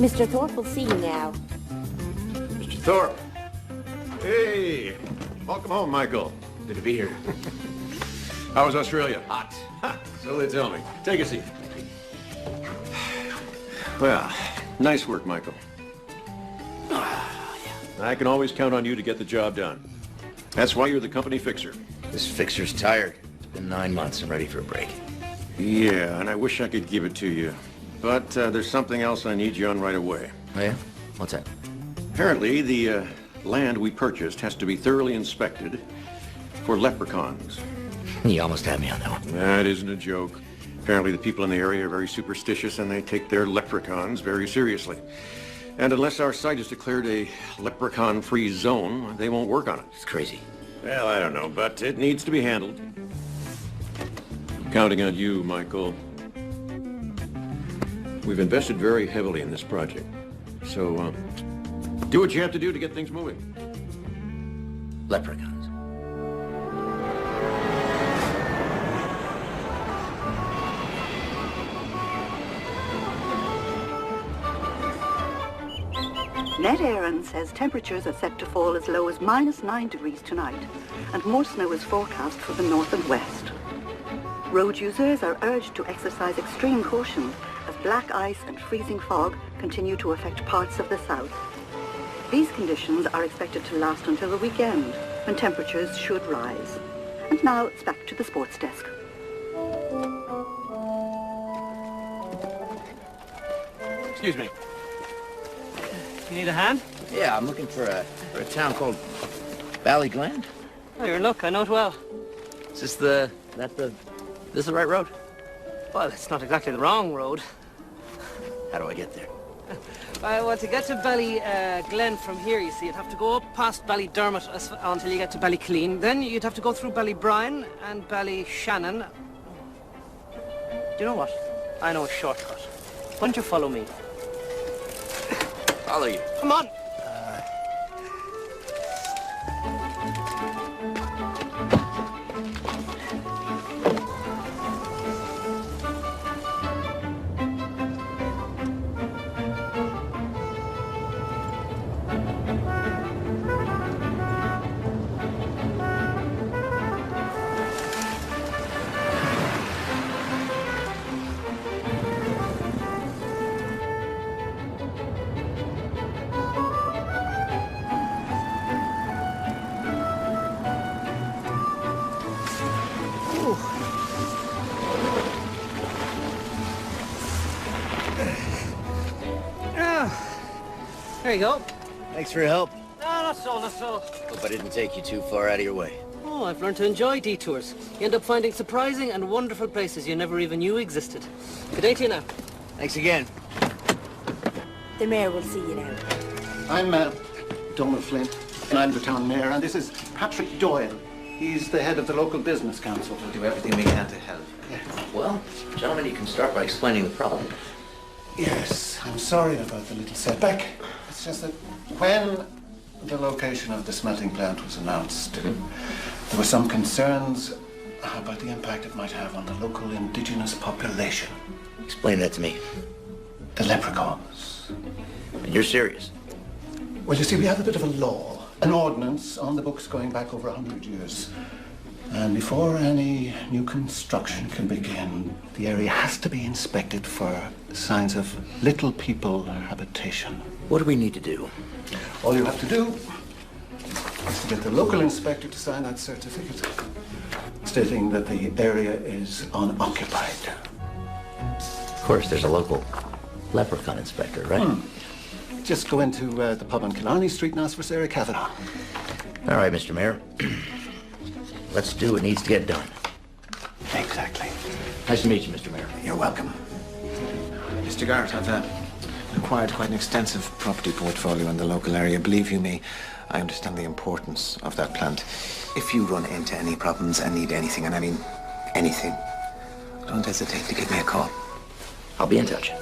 Mr. Thorpe will see you now. Mr. Thorpe. Hey. Welcome home, Michael. Good to be here. How was Australia? Hot. So they tell me. Take a seat. Well, nice work, Michael. I can always count on you to get the job done. That's why you're the company fixer. This fixer's tired. It's been 9 months. I'm ready for a break. Yeah, and I wish I could give it to you. But there's something else I need you on right away. Oh, yeah? What's that? Apparently, the land we purchased has to be thoroughly inspected for leprechauns. You almost had me on that one. That isn't a joke. Apparently, the people in the area are very superstitious and they take their leprechauns very seriously. And unless our site is declared a leprechaun-free zone, they won't work on it. It's crazy. Well, I don't know, but it needs to be handled. I'm counting on you, Michael. We've invested very heavily in this project. So, do what you have to do to get things moving. Leprechauns. Ned Aaron says temperatures are set to fall as low as -9 degrees tonight, and more snow is forecast for the north and west. Road users are urged to exercise extreme caution as black ice and freezing fog continue to affect parts of the south. These conditions are expected to last until the weekend, when temperatures should rise. And now it's back to the sports desk. Excuse me. You need a hand? Yeah, I'm looking for a town called Ballyglen. Oh, you're in luck. I know it well. Is this the right road? Well, it's not exactly the wrong road. How do I get there? Well, to get to Ballyglen from here, you see, you'd have to go up past Ballydermot until you get to Ballyclean. Then you'd have to go through Ballybrien and Ballyshannon. Do you know what? I know a shortcut. Why don't you follow me? Follow you. Come on! There you go. Thanks for your help. No, not so, not so. Hope I didn't take you too far out of your way. Oh, I've learned to enjoy detours. You end up finding surprising and wonderful places you never even knew existed. Good day to you now. Thanks again. The mayor will see you now. I'm Donald Flynn, and I'm the town mayor, and this is Patrick Doyle. He's the head of the local business council. We'll do everything we can to help. Yeah. Well, gentlemen, you can start by explaining the problem. Yes, I'm sorry about the little setback. It's just that when the location of the smelting plant was announced, there were some concerns about the impact it might have on the local indigenous population. Explain that to me. The leprechauns. And you're serious? Well, you see, we have a bit of a law, an ordinance on the books going back over 100 years. And before any new construction can begin, the area has to be inspected for signs of little people habitation. What do we need to do? All you have to do is to get the local inspector to sign that certificate, stating that the area is unoccupied. Of course, there's a local leprechaun inspector, right? Just go into the pub on Killarney Street and ask for Sarah Kavanagh. All right, Mr. Mayor. Let's do what needs to get done. Exactly. Nice to meet you, Mr. Mayor. You're welcome. Mr. Garrett, I've acquired quite an extensive property portfolio in the local area. Believe you me, I understand the importance of that plant. If you run into any problems and need anything, and I mean anything, don't hesitate to give me a call. I'll be in touch.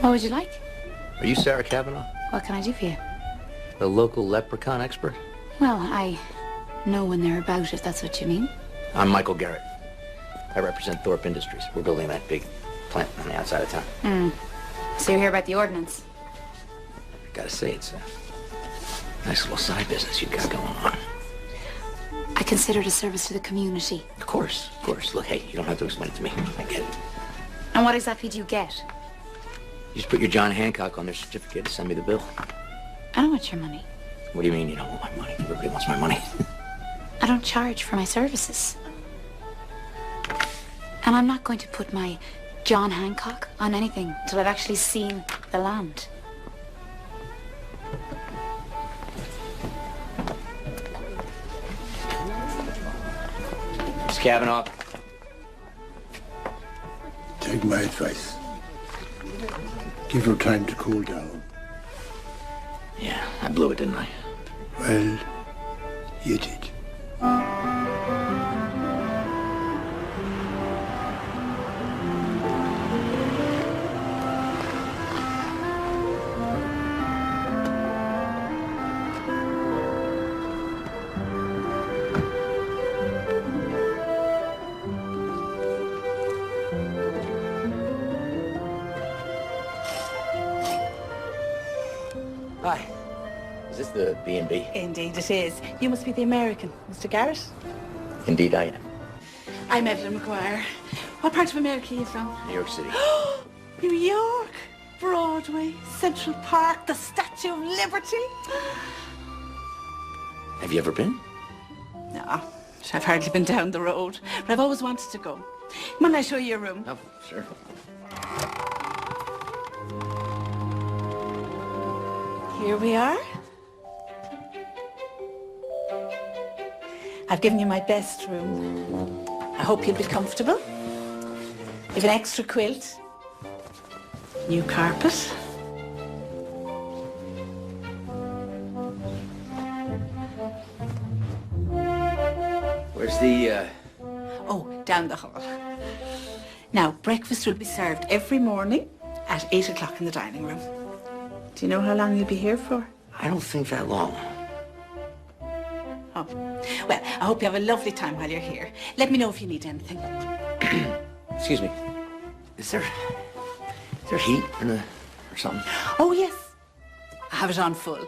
What would you like? Are you Sarah Kavanaugh? What can I do for you? The local leprechaun expert? Well, I know when they're about, if that's what you mean. I'm Michael Garrett. I represent Thorpe Industries. We're building that big plant on the outside of town. So you're here about the ordnance? I gotta say, it's a nice little side business you've got going on. I consider it a service to the community. Of course, of course. Look, hey, you don't have to explain it to me. I get it. And what exactly do you get? You just put your John Hancock on their certificate and send me the bill. I don't want your money. What do you mean you don't want my money? Everybody wants my money. I don't charge for my services. And I'm not going to put my John Hancock on anything till I've actually seen the land. Miss Kavanaugh. Take my advice. Give her time to cool down. Yeah, I blew it, didn't I? Well, you did. Hi. Is this the B&B? Indeed it is. You must be the American, Mr. Garrett. Indeed I am. I'm Evelyn McGuire. What part of America are you from? New York City. New York, Broadway, Central Park, the Statue of Liberty. Have you ever been? No, I've hardly been down the road, but I've always wanted to go. Come on, I'll show you your room. Oh, sure. Here we are. I've given you my best room. I hope you'll be comfortable. You've an extra quilt, new carpet. Where's the, Oh, down the hall. Now, breakfast will be served every morning at 8 o'clock in the dining room. Do you know how long you'll be here for? I don't think that long. Oh, well, I hope you have a lovely time while you're here. Let me know if you need anything. Excuse me. Is there heat in the, or something? Oh, yes. I have it on full.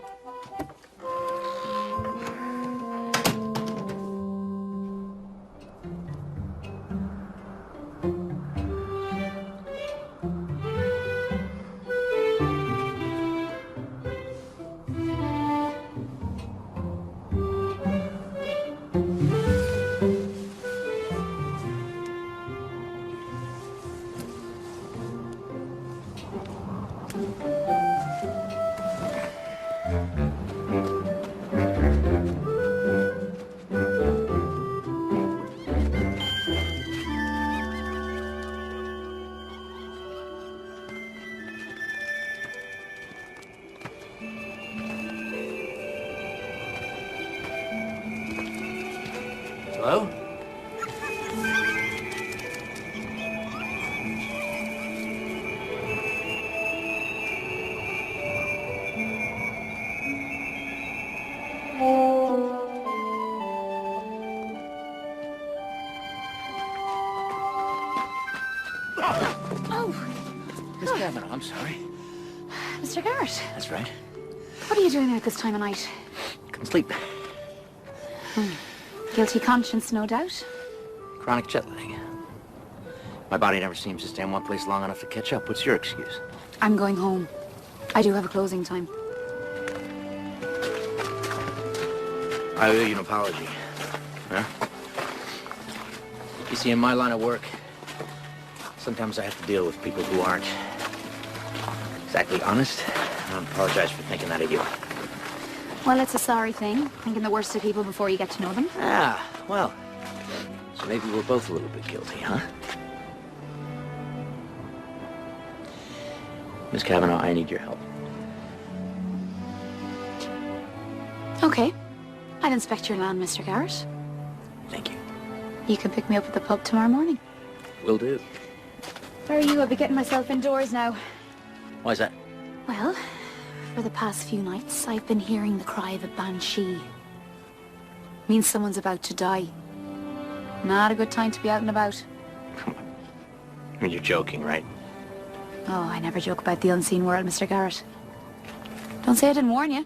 Hello? Miss Kavanaugh, I'm sorry. Mr. Garrett, That's right. what are you doing there at this time of night? Couldn't sleep. Guilty conscience, no doubt. Chronic jet lag. My body never seems to stay in one place long enough to catch up. What's your excuse? I'm going home. I do have a closing time. I owe you an apology. Huh? You see, in my line of work, sometimes I have to deal with people who aren't exactly honest. I don't apologize for thinking that of you. Well, it's a sorry thing, thinking the worst of people before you get to know them. Ah, well, so maybe we're both a little bit guilty, huh? Miss Kavanaugh, I need your help. Okay. I'll inspect your land, Mr. Garrett. Thank you. You can pick me up at the pub tomorrow morning. Will do. Where are you? I'll be getting myself indoors now. Why is that? Well, for the past few nights, I've been hearing the cry of a banshee. Means someone's about to die. Not a good time to be out and about. I mean, you're joking, right? Oh, I never joke about the unseen world, Mr. Garrett. Don't say I didn't warn you.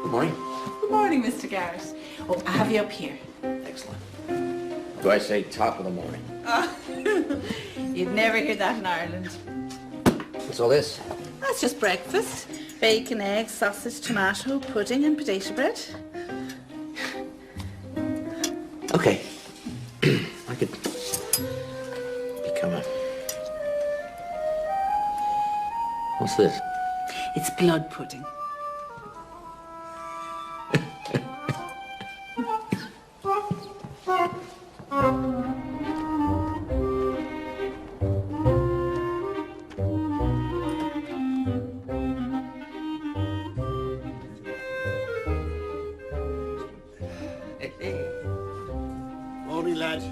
Good morning. Good morning, Mr. Garrett. Oh, I have you up here. Excellent. Do I say top of the morning? You'd never hear that in Ireland. What's all this? That's just breakfast. Bacon, eggs, sausage, tomato, pudding and potato bread. Okay. I could become a... What's this? It's blood pudding. Morning, lad.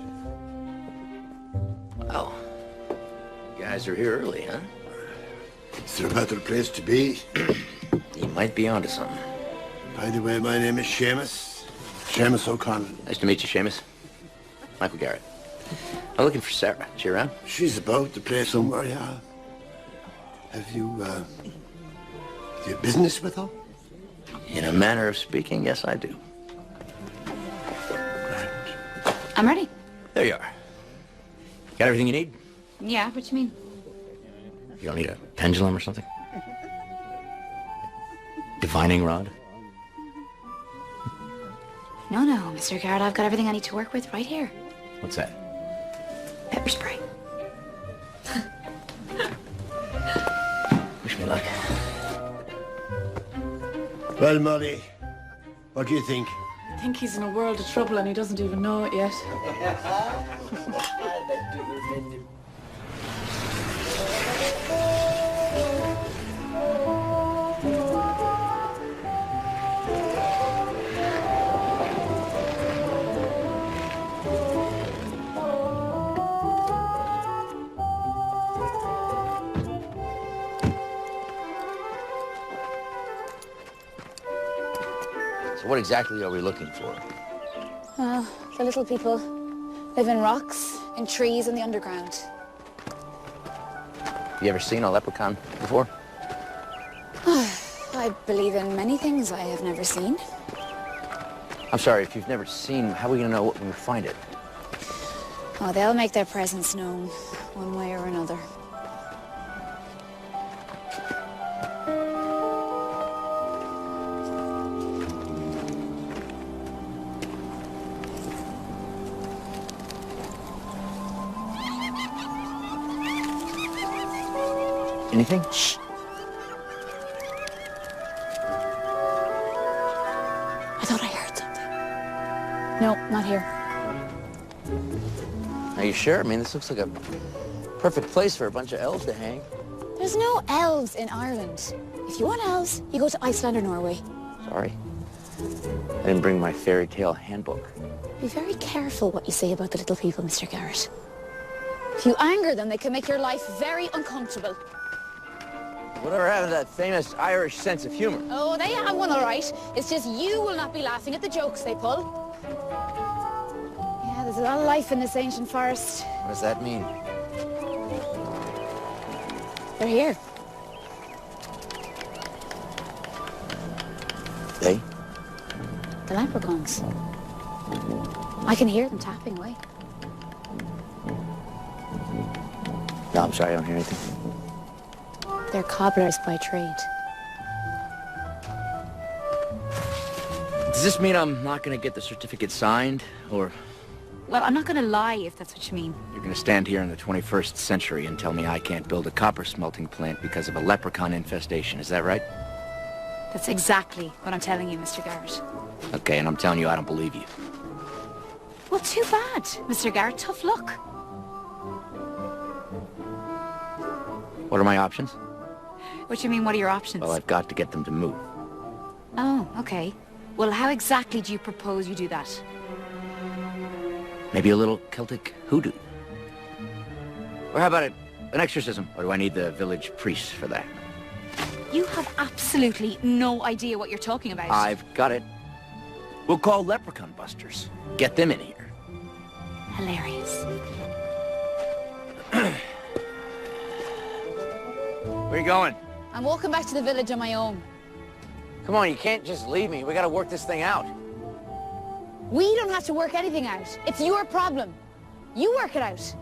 Oh. You guys are here early, huh? Is there a better place to be? You might be onto something. By the way, my name is Seamus. Seamus O'Connell. Nice to meet you, Seamus. Michael Garrett. I'm looking for Sarah. Is she around? She's about to play somewhere, yeah. Have you business with her? In a manner of speaking, yes, I do. I'm ready. There you are. Got everything you need? Yeah, what you mean? You don't need a pendulum or something? Divining rod? No, Mr. Garrett, I've got everything I need to work with right here. What's that? Pepper spray. Wish me luck. Well, Molly, what do you think? I think he's in a world of trouble and he doesn't even know it yet. So what exactly are we looking for? Well, the little people live in rocks, in trees, in the underground. You ever seen a leprechaun before? I believe in many things I have never seen. I'm sorry, if you've never seen, how are we gonna know when we find it? Oh, they'll make their presence known, one way or another. Anything? Shh. I thought I heard something. No, not here. Are you sure? I mean, this looks like a perfect place for a bunch of elves to hang. There's no elves in Ireland. If you want elves, you go to Iceland or Norway. Sorry. I didn't bring my fairy tale handbook. Be very careful what you say about the little people, Mr. Garrett. If you anger them, they can make your life very uncomfortable. Whatever happened to that famous Irish sense of humor? Oh, they have one, all right. It's just you will not be laughing at the jokes they pull. Yeah, there's a lot of life in this ancient forest. What does that mean? They're here. They? The leprechauns. I can hear them tapping away. No, I'm sorry, I don't hear anything. They're cobblers by trade. Does this mean I'm not gonna get the certificate signed, or Well, I'm not going to lie if that's what you mean. you're gonna stand here in the 21st century and tell me I can't build a copper smelting plant because of a leprechaun infestation? Is that right? That's exactly what I'm telling you, Mr. Garrett. Okay, and I'm telling you I don't believe you. Well, too bad, Mr. Garrett. Tough luck. What are my options? What do you mean, what are your options? Well, I've got to get them to move. Oh, okay. Well, how exactly do you propose you do that? Maybe a little Celtic hoodoo. Or how about an exorcism? Or do I need the village priest for that? You have absolutely no idea what you're talking about. I've got it. We'll call Leprechaun Busters. Get them in here. Hilarious. Where you going? I'm walking back to the village on my own. Come on, you can't just leave me. We gotta work this thing out. We don't have to work anything out. It's your problem. You work it out.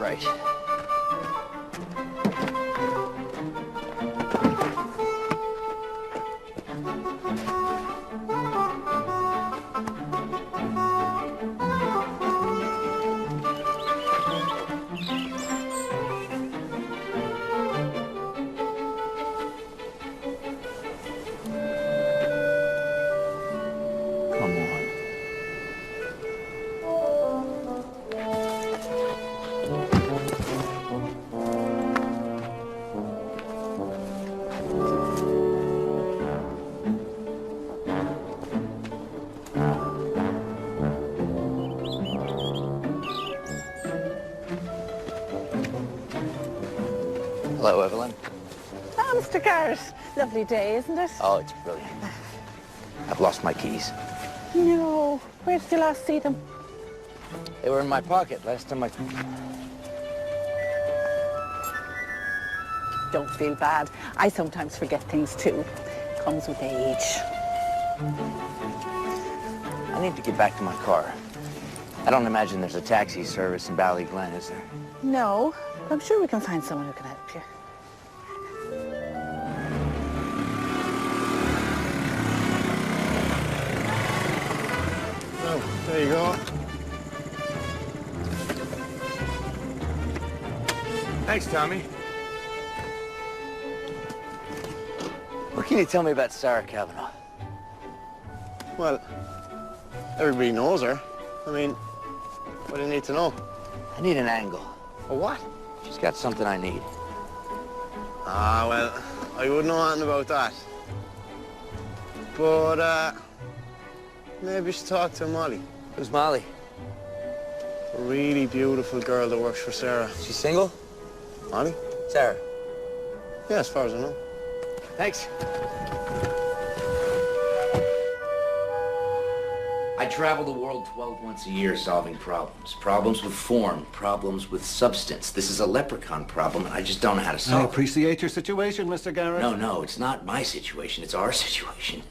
Right. Hello, Evelyn. Oh, Mr. Garrett. Lovely day, isn't it? Oh, it's brilliant. I've lost my keys. No. Where did you last see them? They were in my pocket last time I... Don't feel bad. I sometimes forget things too. Comes with age. I need to get back to my car. I don't imagine there's a taxi service in Ballyglen, is there? No. I'm sure we can find someone who can help you. Oh, there you go. Thanks, Tommy. What can you tell me about Sarah Cavanaugh? Well, everybody knows her. I mean, what do you need to know? I need an angle. A what? She's got something I need. Ah, well, I wouldn't know anything about that. But, maybe you should talk to Molly. Who's Molly? A really beautiful girl that works for Sarah. She's single? Molly? Sarah. Yeah, as far as I know. Thanks. I travel the world 12 months a year solving problems. Problems with form, problems with substance. This is a leprechaun problem, and I just don't know how to solve I it. appreciate your situation, Mr. Garrett. No, it's not my situation. It's our situation.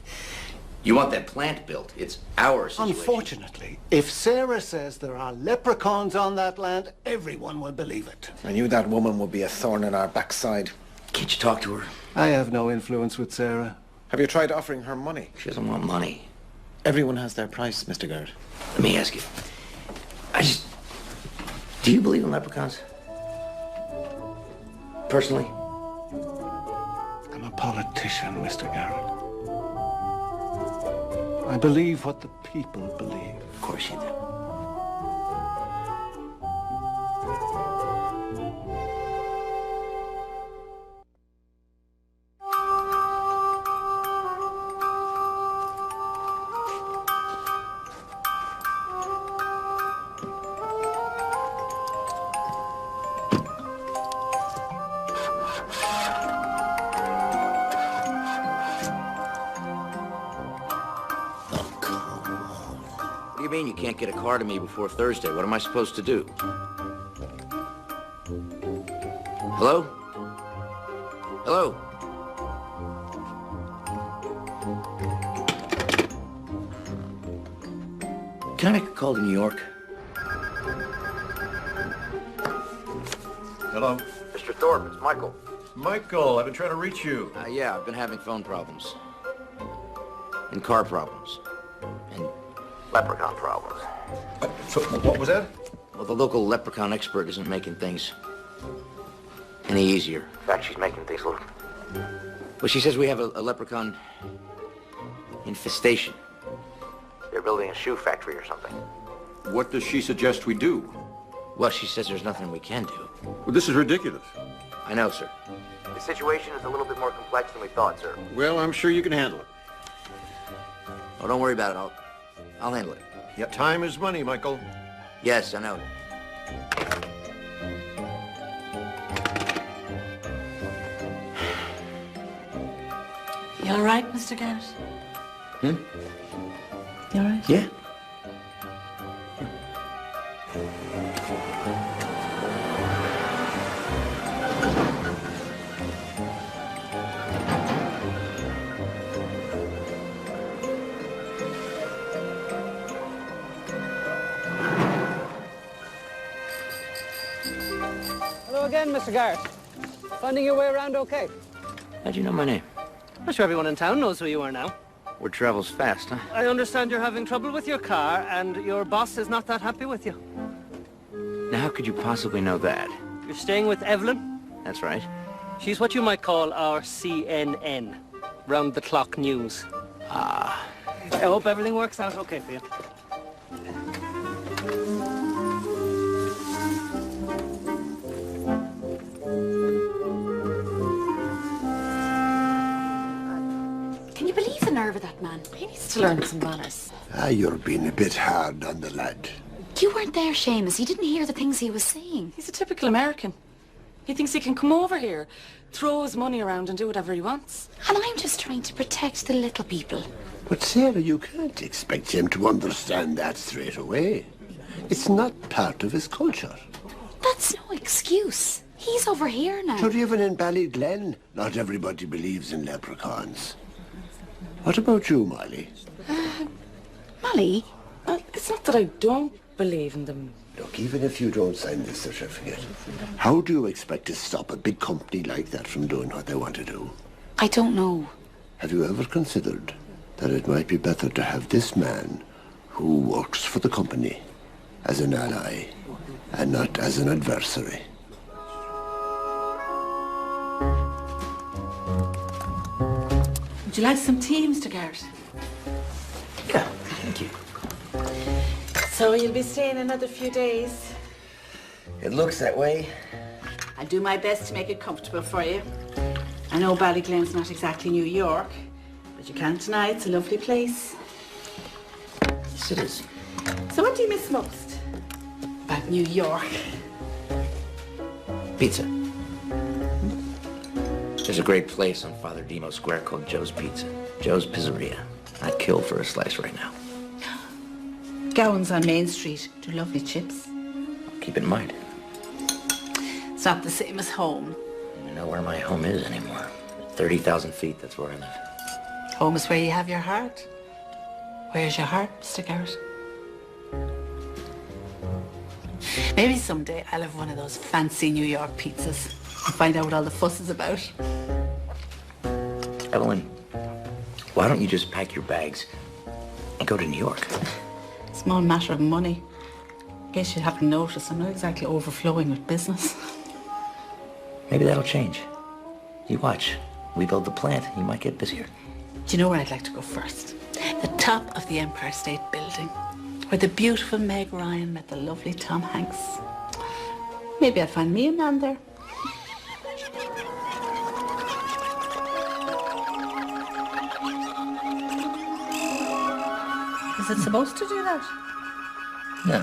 You want that plant built. It's our situation. Unfortunately, if Sarah says there are leprechauns on that land, everyone will believe it. I knew that woman would be a thorn in our backside. Can't you talk to her? I have no influence with Sarah. Have you tried offering her money? She doesn't want money. Everyone has their price, Mr. Garrett. Let me ask you. Do you believe in leprechauns? Personally? I'm a politician, Mr. Garrett. I believe what the people believe. Of course you do. What do you mean you can't get a car to me before Thursday? What am I supposed to do? Hello? Hello? Can I make a call to New York? Hello? Mr. Thorpe, it's Michael. Michael, I've been trying to reach you. Yeah, I've been having phone problems. And car problems. And leprechaun problems. So, what was that? Well, the local leprechaun expert isn't making things any easier. In fact, she's making things look... Well, she says we have a leprechaun infestation. They're building a shoe factory or something. What does she suggest we do? Well, she says there's nothing we can do. Well, this is ridiculous. I know, sir. The situation is a little bit more complex than we thought, sir. Well, I'm sure you can handle it. Oh, don't worry about it. I'll handle it. Yep. Time is money, Michael. Yes, I know. You all right, Mr. Garrett? Hmm? You all right? Yeah. Hello again, Mr. Garrett. Finding your way around okay? How'd you know my name? I'm sure everyone in town knows who you are now. Word travels fast, huh? I understand you're having trouble with your car, and your boss is not that happy with you. Now, how could you possibly know that? You're staying with Evelyn? That's right. She's what you might call our CNN, round-the-clock news. Ah. I hope everything works out okay for you. Can you believe the nerve of that man? He needs to learn some manners. You're being a bit hard on the lad. You weren't there, Seamus. You didn't hear the things he was saying. He's a typical American. He thinks he can come over here, throw his money around and do whatever he wants. And I'm just trying to protect the little people. But Sarah, you can't expect him to understand that straight away. It's not part of his culture. That's no excuse. He's over here now. But even in Ballyglen, not everybody believes in leprechauns. What about you, Molly? Molly? It's not that I don't believe in them. Look, even if you don't sign this certificate, how do you expect to stop a big company like that from doing what they want to do? I don't know. Have you ever considered that it might be better to have this man who works for the company as an ally and not as an adversary? Would you like some tea, Mr. Garrett? Yeah, thank you. So you'll be staying another few days? It looks that way. I'll do my best to make it comfortable for you. I know Ballyglen's not exactly New York, but you can't deny it's a lovely place. Yes, it is. So what do you miss most about New York? Pizza. There's a great place on Father Demo Square called Joe's Pizza. Joe's Pizzeria. I'd kill for a slice right now. Gowan's on Main Street do lovely chips. Keep it in mind. It's not the same as home. I don't even know where my home is anymore. 30,000 feet, that's where I live. Home is where you have your heart. Where's your heart, Mr. Garrett? Maybe someday I'll have one of those fancy New York pizzas and find out what all the fuss is about. Evelyn, why don't you just pack your bags and go to New York? Small matter of money. Guess you haven't noticed I'm not exactly overflowing with business. Maybe that'll change. You watch. We build the plant, you might get busier. Do you know where I'd like to go first? The top of the Empire State Building, where the beautiful Meg Ryan met the lovely Tom Hanks. Maybe I'd find me a man there. Is it supposed to do that? No.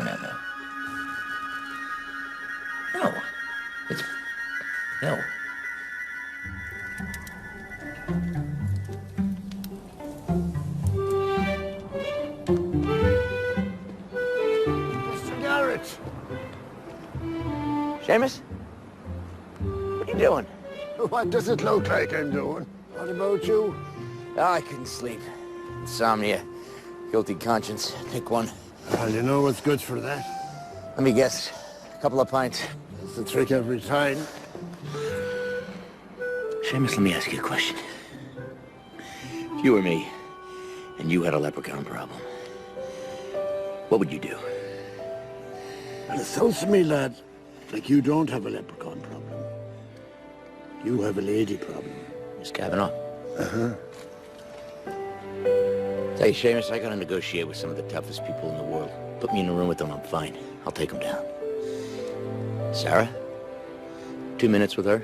No. Mr. Garrett! Seamus? What are you doing? What does it look like I'm doing? What about you? Oh, I couldn't sleep. Insomnia. Guilty conscience. Pick one. Well, you know what's good for that? Let me guess. A couple of pints. It's the trick every time. Seamus, let me ask you a question. If you were me, and you had a leprechaun problem, what would you do? And it sounds to me, lad, like you don't have a leprechaun problem. You have a lady problem. Miss Kavanaugh. Uh-huh. Tell you, Seamus, I gotta negotiate with some of the toughest people in the world. Put me in a room with them, I'm fine. I'll take them down. Sarah? 2 minutes with her,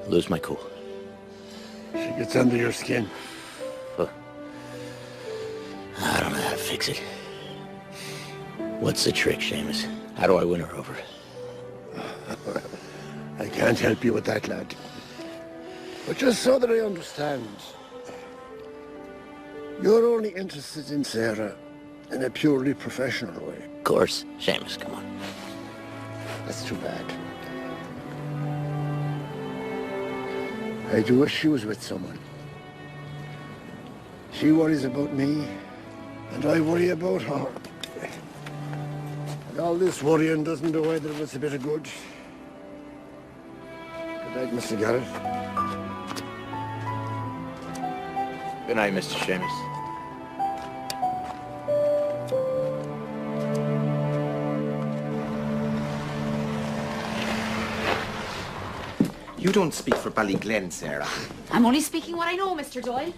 I'll lose my cool. She gets under your skin. Huh. I don't know how to fix it. What's the trick, Seamus? How do I win her over? I can't help you with that, lad. But just so that I understand, you're only interested in Sarah in a purely professional way. Of course. Seamus, come on. That's too bad. I do wish she was with someone. She worries about me, and I worry about her. And all this worrying doesn't do either of us a bit of good. Good night, Mr. Garrett. Good night, Mr. Seamus. You don't speak for Ballyglen, Sarah. I'm only speaking what I know, Mr. Doyle.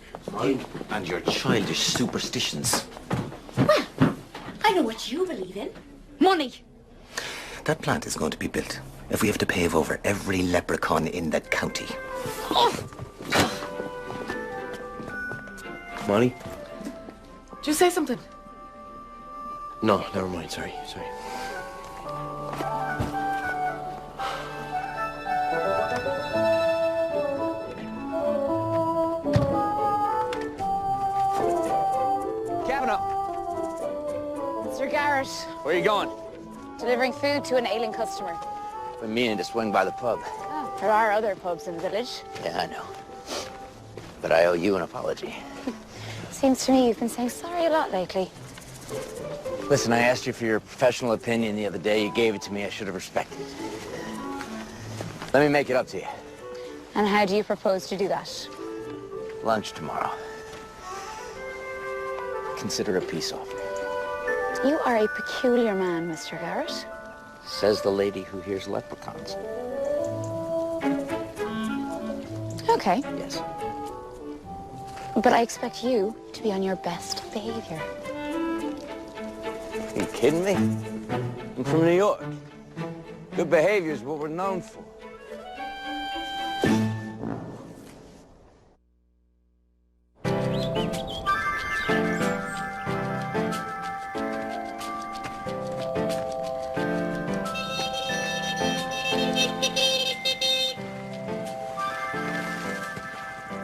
And your childish superstitions. Well, I know what you believe in. Money. That plant is going to be built if we have to pave over every leprechaun in that county. Molly? Did you say something? No, never mind. Sorry. Mr. Garrett, Where are you going? delivering food to an ailing customer. Been meaning to swing by the pub. Oh, there are other pubs in the village. Yeah, I know. But I owe you an apology. Seems to me you've been saying sorry a lot lately. Listen, I asked you for your professional opinion the other day. You gave it to me. I should have respected it. Let me make it up to you. And how do you propose to do that? Lunch tomorrow. Consider a peace offering. You are a peculiar man, Mr. Garrett. Says the lady who hears leprechauns. Okay. Yes. But I expect you to be on your best behavior. Are you kidding me? I'm from New York. Good behavior is what we're known for.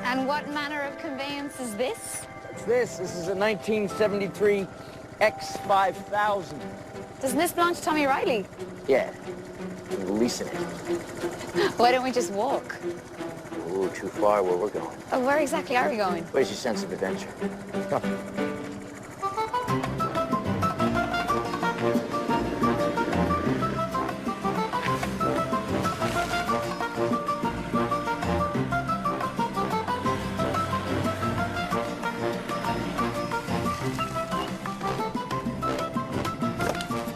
And what manner of conveyance is this? This is a 1973 X5000. Doesn't this belong to Tommy Riley? Yeah, I'm leasing it. Why don't we just walk? Ooh, too far where we're going. Oh, where exactly are we going? Where's your sense of adventure? Come.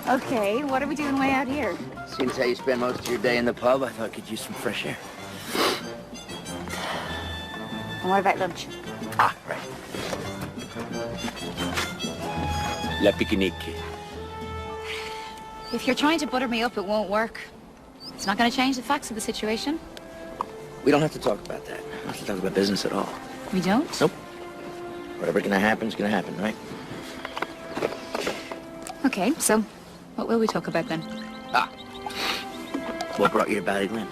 Okay, what are we doing way out here? Seeing as how you spend most of your day in the pub, I thought I could use some fresh air. And what about lunch? Ah, right. La picnic. If you're trying to butter me up, it won't work. It's not going to change the facts of the situation. We don't have to talk about that. We don't have to talk about business at all. We don't? Nope. Whatever's gonna happen is gonna happen, right? Okay, so what will we talk about then? Ah. What brought you to Ballyglen?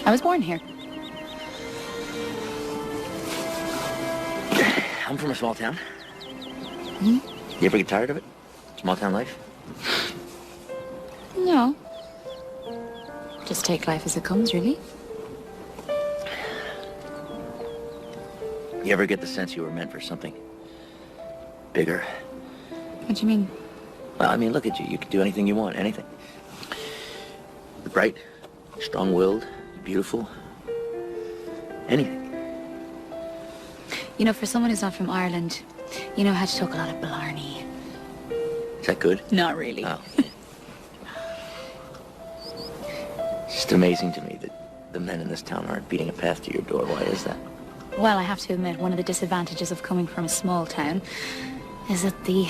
I was born here. I'm from a small town. Hmm? You ever get tired of it? Small town life? No. Just take life as it comes, really. You ever get the sense you were meant for something bigger? What do you mean? Well, I mean, look at you. You can do anything you want, anything. You're bright, strong-willed, beautiful. Anything. You know, for someone who's not from Ireland, you know how to talk a lot of blarney. Is that good? Not really. Oh. It's just amazing to me that the men in this town aren't beating a path to your door. Why is that? Well, I have to admit, one of the disadvantages of coming from a small town is that the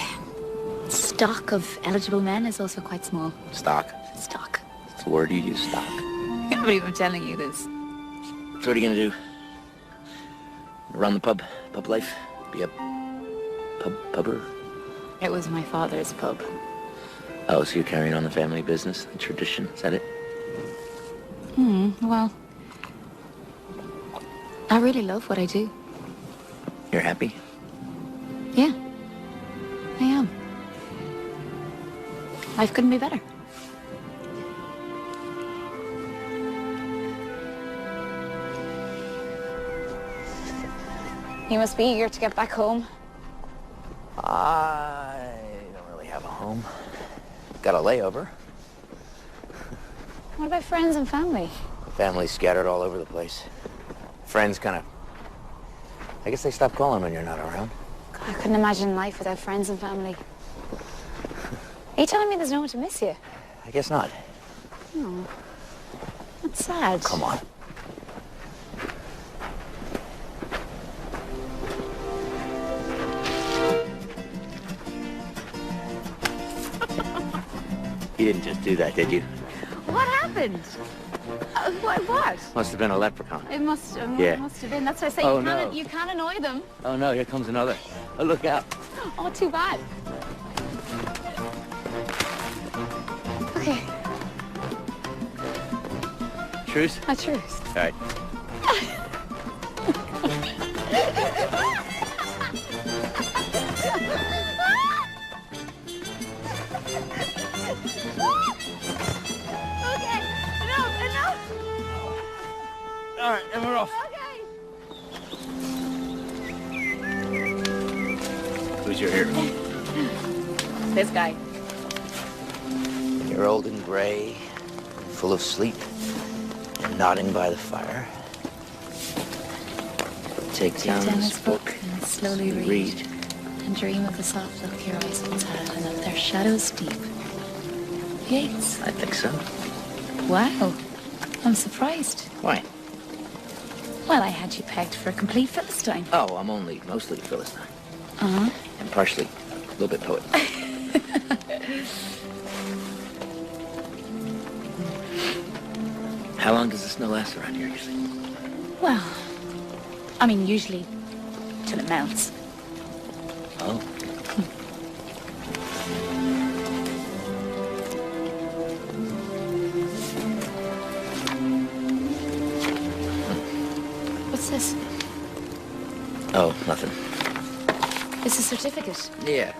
stock of eligible men is also quite small. Stock? Stock. That's the word you use, stock. I can't believe I'm telling you this. So what are you gonna do? Run the pub life? Be a pubber? It was my father's pub. Oh, so you're carrying on the family business, the tradition, is that it? Well, I really love what I do. You're happy? Yeah, I am. Life couldn't be better. You must be eager to get back home. I don't really have a home. Got a layover. What about friends and family? Family's scattered all over the place. Friends kind of... I guess they stop calling when you're not around. God, I couldn't imagine life without friends and family. Are you telling me there's no one to miss you? I guess not. Oh, that's sad. Come on. You didn't just do that, did you? What happened? What? Must have been a leprechaun. It must have been. That's why I say Oh, you can't, no. you can't annoy them. Oh no, here comes another. Oh, look out. Oh, too bad. Okay, Truce? a truce. All right. Okay, enough. All right, and we're off. Okay. Who's your hero? This guy. You're old and gray, full of sleep, and nodding by the fire. Take down this book and slowly read. And dream of the soft look your eyes once had, and of their shadows deep. Yates. I think so. Wow. I'm surprised. Why? Well, I had you pegged for a complete Philistine. Oh, I'm only mostly Philistine. Uh-huh. And partially a little bit poet. How long does the snow last around here usually? Well, I mean, usually till it melts. Oh. What's this? Oh, nothing. It's a certificate. Yeah.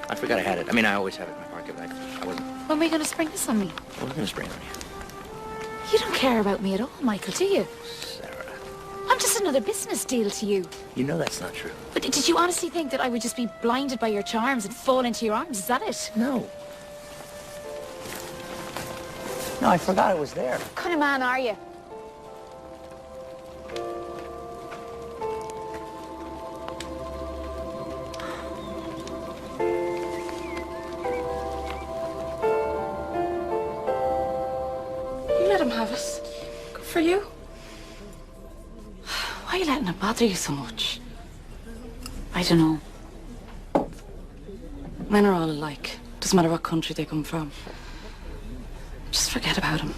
I forgot I had it. I mean, I always have it in my pocket, but I wasn't... When are you going to spring this on me? I wasn't going to spring on you. You don't care about me at all, Michael, do you? Sarah. I'm just another business deal to you. You know that's not true. But did you honestly think that I would just be blinded by your charms and fall into your arms? Is that it? No. No, I forgot it was there. What kind of man are you? You let him have us. Good for you. Why are you letting it bother you so much? I don't know. Men are all alike. Doesn't matter what country they come from. Just forget about him.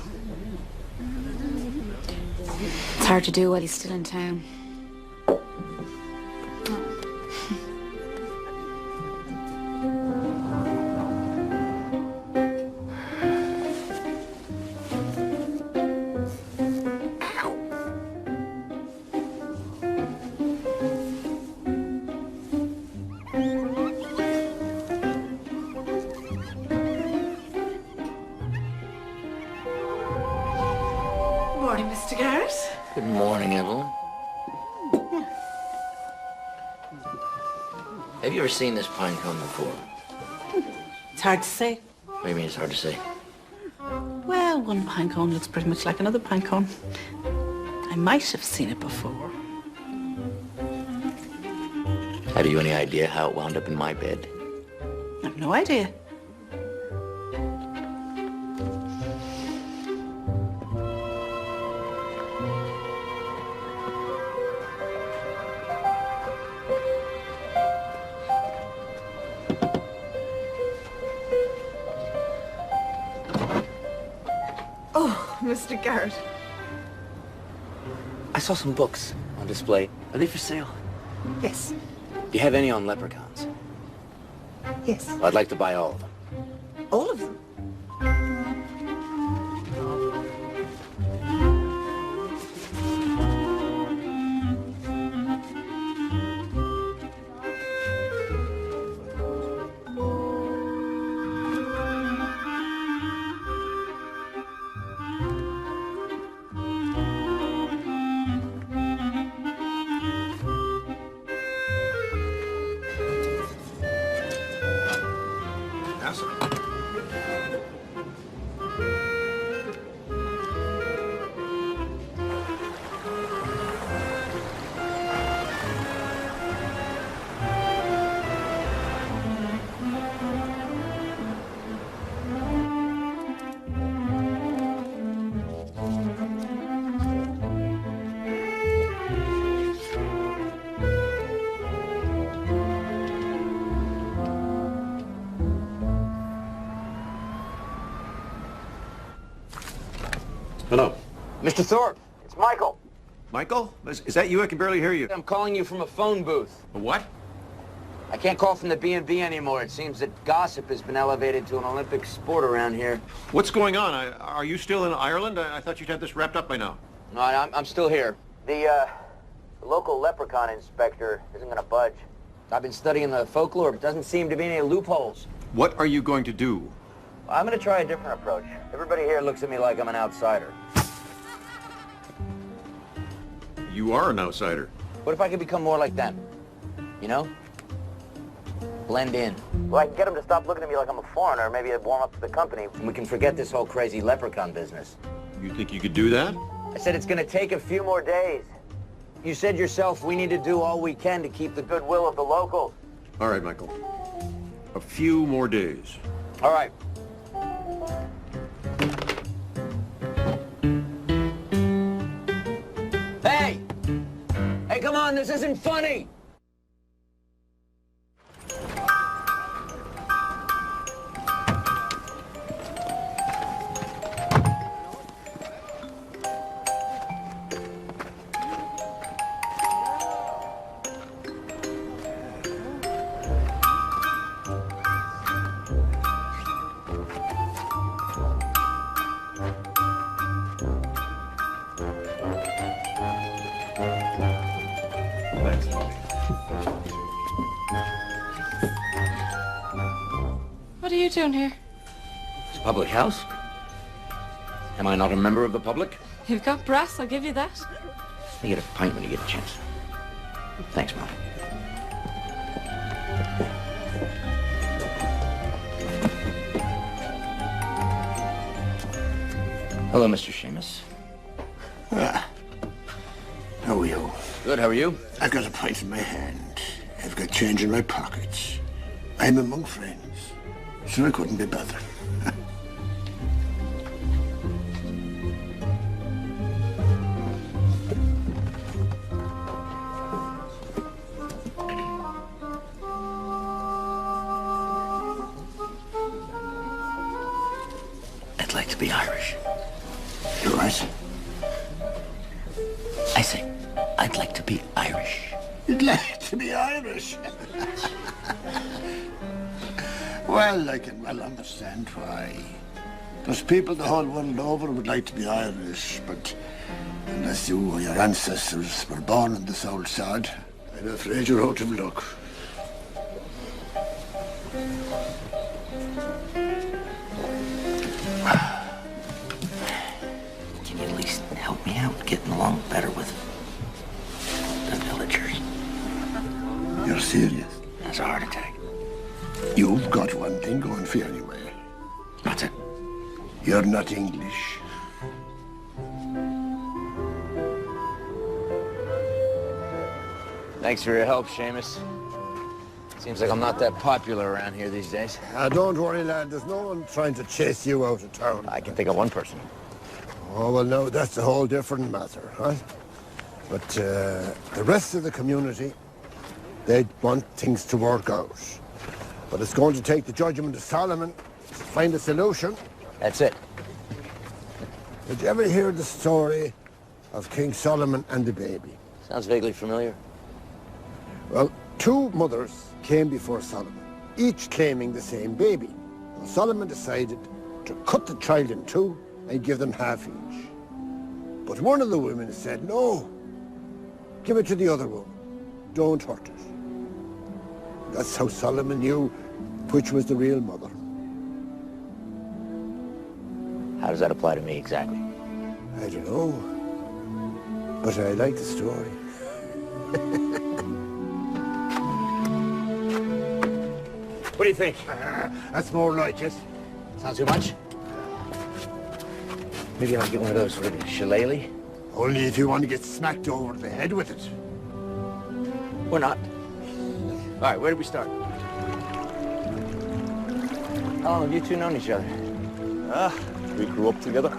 It's hard to do while he's still in town. Morning, Mr. Garrett. Good morning, Evelyn. Have you ever seen this pine cone before? It's hard to say. What do you mean it's hard to say? Well, one pine cone looks pretty much like another pine cone. I might have seen it before. Have you any idea how it wound up in my bed? I have no idea. Oh, Mr. Garrett. I saw some books on display. Are they for sale? Yes. Do you have any on leprechauns? Yes. I'd like to buy all of them. All of them? Hello. Mr. Thorpe, it's Michael. Michael? Is that you? I can barely hear you. I'm calling you from a phone booth. A what? I can't call from the B&B anymore. It seems that gossip has been elevated to an Olympic sport around here. What's going on? Are you still in Ireland? I thought you'd had this wrapped up by now. No, I'm still here. The local leprechaun inspector isn't going to budge. I've been studying the folklore, but doesn't seem to be any loopholes. What are you going to do? I'm going to try a different approach. Everybody here looks at me like I'm an outsider. You are an outsider. What if I could become more like them? You know? Blend in. Well, I can get them to stop looking at me like I'm a foreigner. Maybe I'd warm up to the company, and we can forget this whole crazy leprechaun business. You think you could do that? I said it's going to take a few more days. You said yourself we need to do all we can to keep the goodwill of the locals. All right, Michael. A few more days. All right. Hey! Hey, come on, this isn't funny! What are you doing here? It's a public house. Am I not a member of the public? You've got brass, I'll give you that. You get a pint when you get a chance. Thanks, Mom. Hello, Mr. Seamus. How are you? Good, how are you? I've got a pint in my hand. I've got change in my pockets. I'm among friends, so I couldn't be bothered. I'd like to be Irish. You're right. I say, I'd like to be Irish. You'd like to be Irish? Well, I can well understand why. There's people the whole world over would like to be Irish, but unless you or your ancestors were born in this old sod, I'm afraid you're out of luck. Can you at least help me out getting along better with the villagers? You're serious? That's a heart attack. You've got one thing going for you anyway. What's it? You're not English. Thanks for your help, Seamus. Seems like I'm not that popular around here these days. Don't worry, lad. There's no one trying to chase you out of town. I can think of one person. Oh, well, no, that's a whole different matter, huh? But the rest of the community, they want things to work out. But it's going to take the judgment of Solomon to find a solution. That's it. Did you ever hear the story of King Solomon and the baby? Sounds vaguely familiar. Well, two mothers came before Solomon, each claiming the same baby. Well, Solomon decided to cut the child in two and give them half each. But one of the women said, no, give it to the other woman. Don't hurt it. That's how Solomon knew which was the real mother. How does that apply to me exactly? I don't know, but I like the story. What do you think? That's more like it. Sounds too much? Maybe I'll get one of those with a shillelagh? Only if you want to get smacked over the head with it. Or not. All right, where do we start? How long have you two known each other? We grew up together.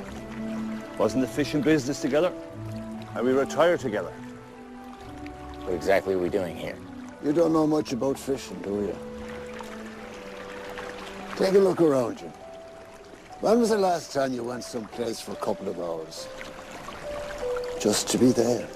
Was in the fishing business together. And we retired together. What exactly are we doing here? You don't know much about fishing, do you? Take a look around you. When was the last time you went someplace for a couple of hours? Just to be there.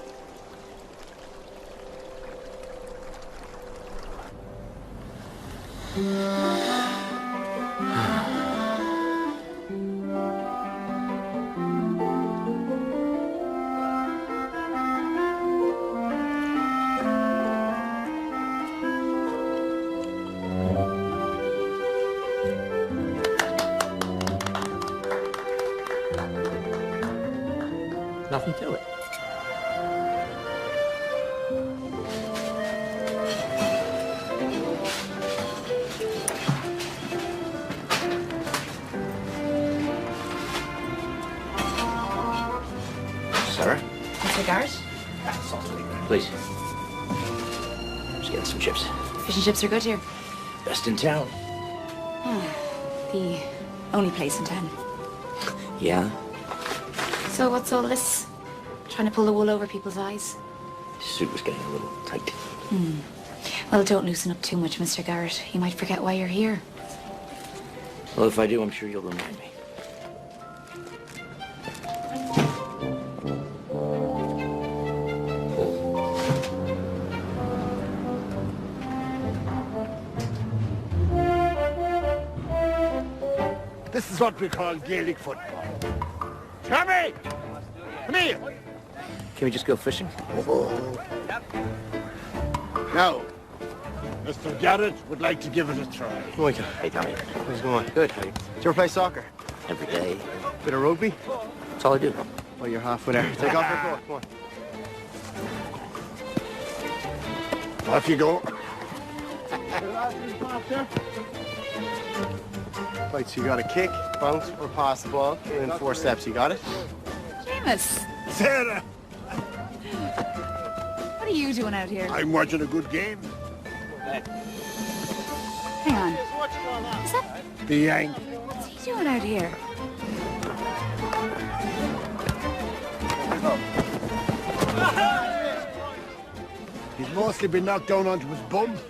Nothing to it. Sarah? Mr. Garrett? Please. Just getting some chips. Fish and chips are good here. Best in town. The only place in town. Yeah? So what's all this? Trying to pull the wool over people's eyes? This suit was getting a little tight. Well, don't loosen up too much, Mr. Garrett. You might forget why you're here. Well, if I do, I'm sure you'll remind me. This is what we call Gaelic football. Tommy! Come here! Can we just go fishing? Now, Mr. Garrett would like to give it a try. Michael. Hey, Tommy. How's it going? Good. How are you? Do you ever play soccer? Every day. Bit of rugby? That's all I do. Well, you're halfway there. Take off your coat. Come on. Off you go. Right, so you got to kick, bounce, or pass the ball in 4 steps. You got it? Seamus, Sarah! what are you doing out here? I'm watching a good game. Hang on. Is that... The Yank. What's he doing out here? He's mostly been knocked down onto his bum. Is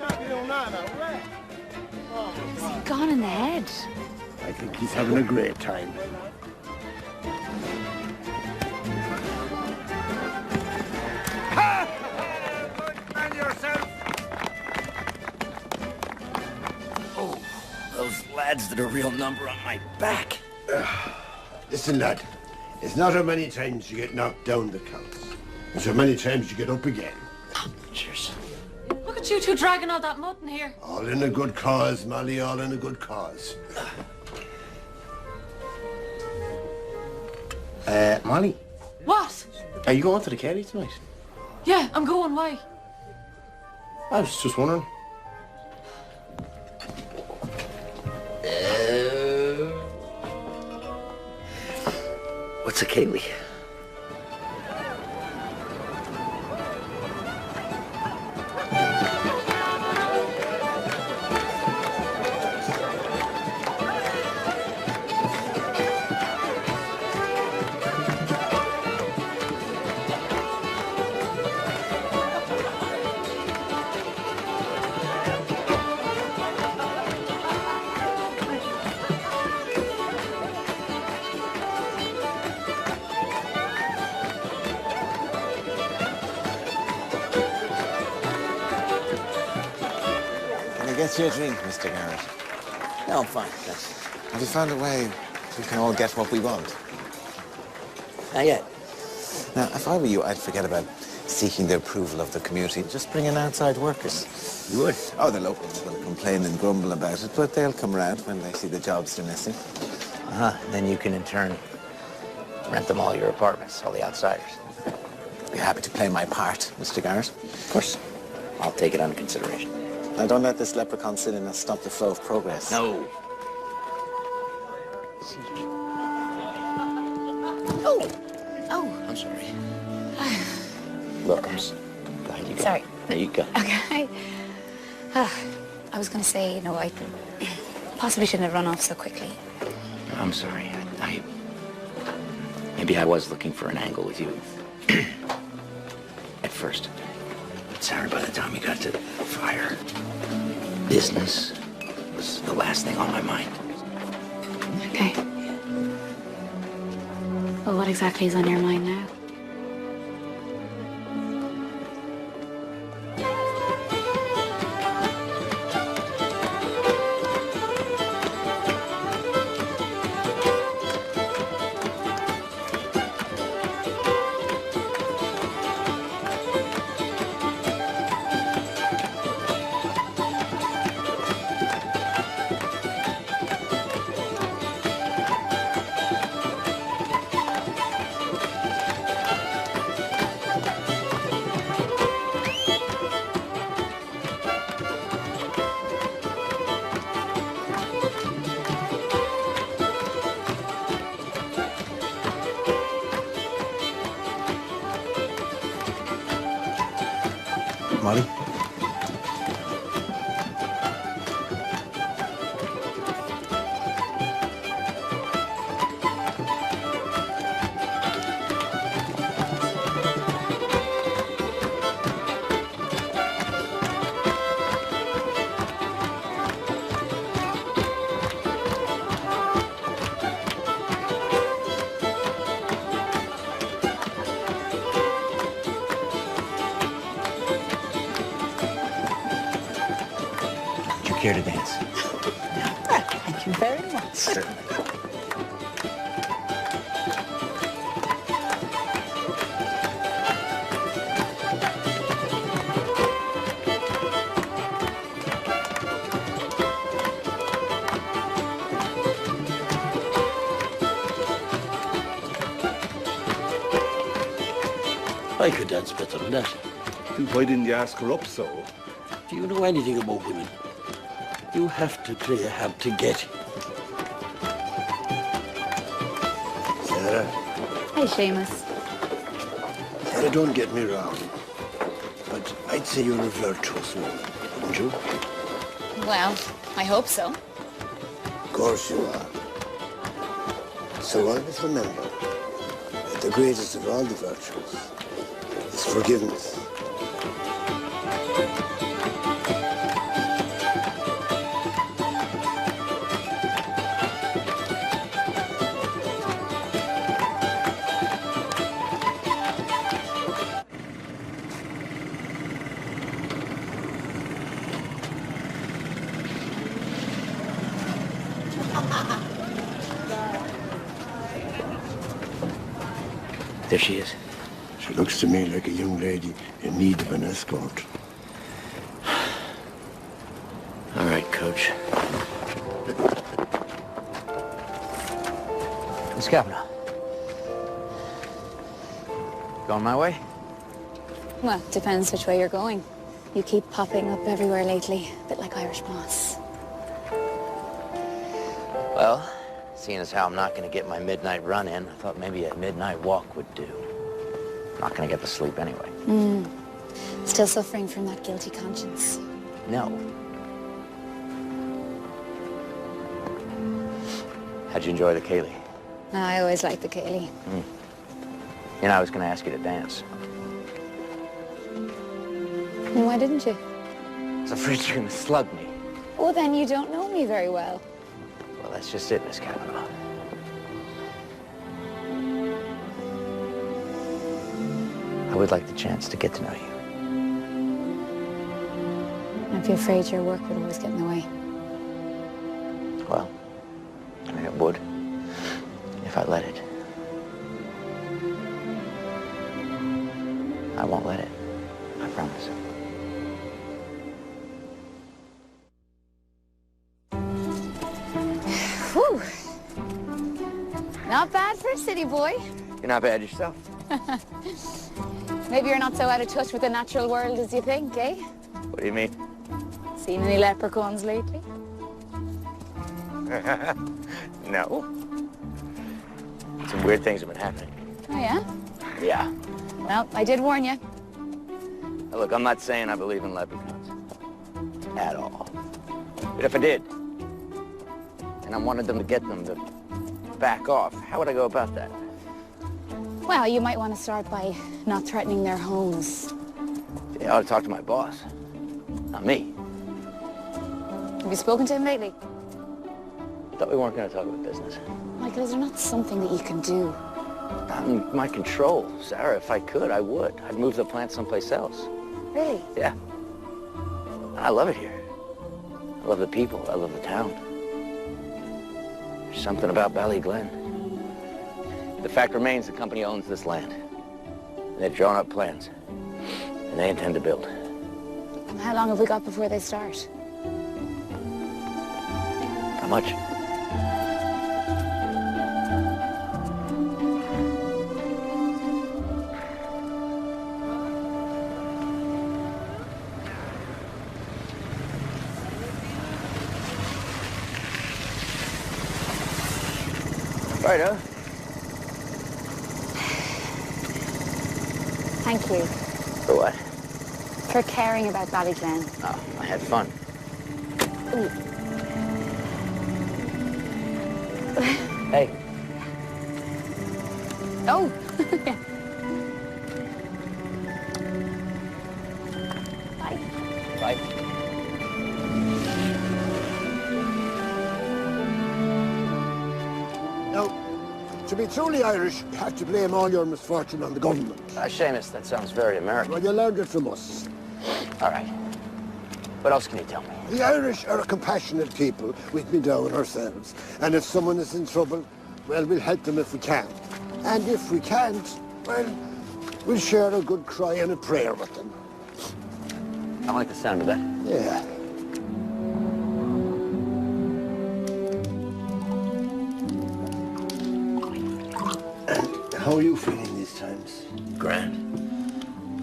he gone in the head? I think he's having a great time. Man yourself! Oh, those lads did a real number on my back. Listen, lad. It's not how many times you get knocked down that counts. It's how many times you get up again. Cheers. Look at you two dragging all that mud in here. All in a good cause, Molly, all in a good cause. Molly, What? are you going to the Kelly tonight? Yeah, I'm going. Why? I was just wondering. What's a Kaylee? get you a drink, Mr. Garrett? No, I'm fine, thanks. Have you found a way we can all get what we want? Not yet. Now, if I were you, I'd forget about seeking the approval of the community. Just bring in outside workers. You would? Oh, the locals will complain and grumble about it, but they'll come round when they see the jobs they're missing. Then you can, in turn, rent them all your apartments, all the outsiders. Be happy to play my part, Mr. Garrett. Of course. I'll take it under consideration. Now, don't let this leprechaun sit in and stop the flow of progress. No. Oh, I'm sorry. Look, go ahead, you go. sorry. There you go. Okay. I was going to say, you know, I possibly shouldn't have run off so quickly. I'm sorry. Maybe I was looking for an angle with you. At first. But Sarah, by the time we got to the fire, business was the last thing on my mind. Okay. Well, what exactly is on your mind now? Molly? Care to dance? Thank you very much. Certainly. I could dance better than that. Then why didn't you ask her up so? Do you know anything about women? You have to play hard to get. Sarah, Hi, Seamus. Sarah, don't get me wrong, but I'd say you're a virtuous woman, wouldn't you? Well, I hope so. Of course you are. So always remember that the greatest of all the virtues is forgiveness. There she is. She looks to me like a young lady in need of an escort. All right, Coach. Miss Kavanaugh. Going my way? Well, depends which way you're going. You keep popping up everywhere lately, a bit like Irish moss. Well, seeing as how I'm not going to get my midnight run in, I thought maybe a midnight walk would do. I'm not going to get to sleep anyway. Still suffering from that guilty conscience. No. How'd you enjoy the Kaylee? I always like the Kaylee. You know, I was going to ask you to dance. And why didn't you? I was afraid you were going to slug me. Well, then you don't know me very well. Well, that's just it, Miss Kavanaugh. I would like the chance to get to know you. I'm Aren't you afraid your work would always get in the way? Well, I mean, it would, if I let it. I won't let it. I promise. Whew. Not bad for a city boy. You're not bad yourself. Maybe you're not so out of touch with the natural world as you think, eh? What do you mean? Seen any leprechauns lately? No. Some weird things have been happening. Oh, yeah? Yeah. Well, I did warn you. Now, look, I'm not saying I believe in leprechauns. At all. But if I did, and I wanted them to get them to back off, how would I go about that? Well, you might want to start by not threatening their homes. Yeah, I ought to talk to my boss. Not me. Have you spoken to him lately? I thought we weren't going to talk about business. Michael, is there not something that you can do? Not in my control. Sarah, if I could, I would. I'd move the plant someplace else. Really? Yeah. I love it here. I love the people. I love the town. There's something about Ballyglen. The fact remains the company owns this land. And they've drawn up plans. And they intend to build. And how long have we got before they start? How much? Righto. Thank you. For what? For caring about Ballyglen. Oh, I had fun. Ooh. Hey. Oh. Bye. Bye. Now, to be truly Irish, you have to blame all your misfortune on the government. Seamus, that sounds very American. Well, you learned it from us. All right. What else can you tell me? The Irish are a compassionate people. We've been down ourselves. And if someone is in trouble, well, we'll help them if we can. And if we can't, well, we'll share a good cry and a prayer with them. I like the sound of that. Yeah. And how are you feeling these times? Grand.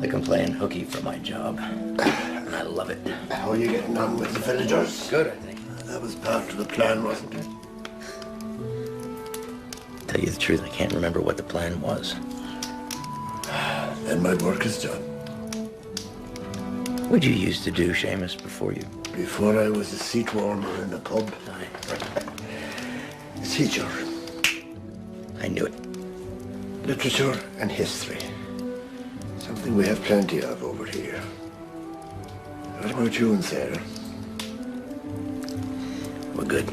Like I'm playing hooky for my job. And I love it. How are you getting on with the villagers? Good, I think. That was part of the plan, wasn't it? Tell you the truth, I can't remember what the plan was. Then my work is done. What'd you used to do, Seamus, before you? Before I was a seat warmer in a pub. Teacher. I knew it. Literature and history. Something we have plenty of over here. What about you and Sarah? We're good.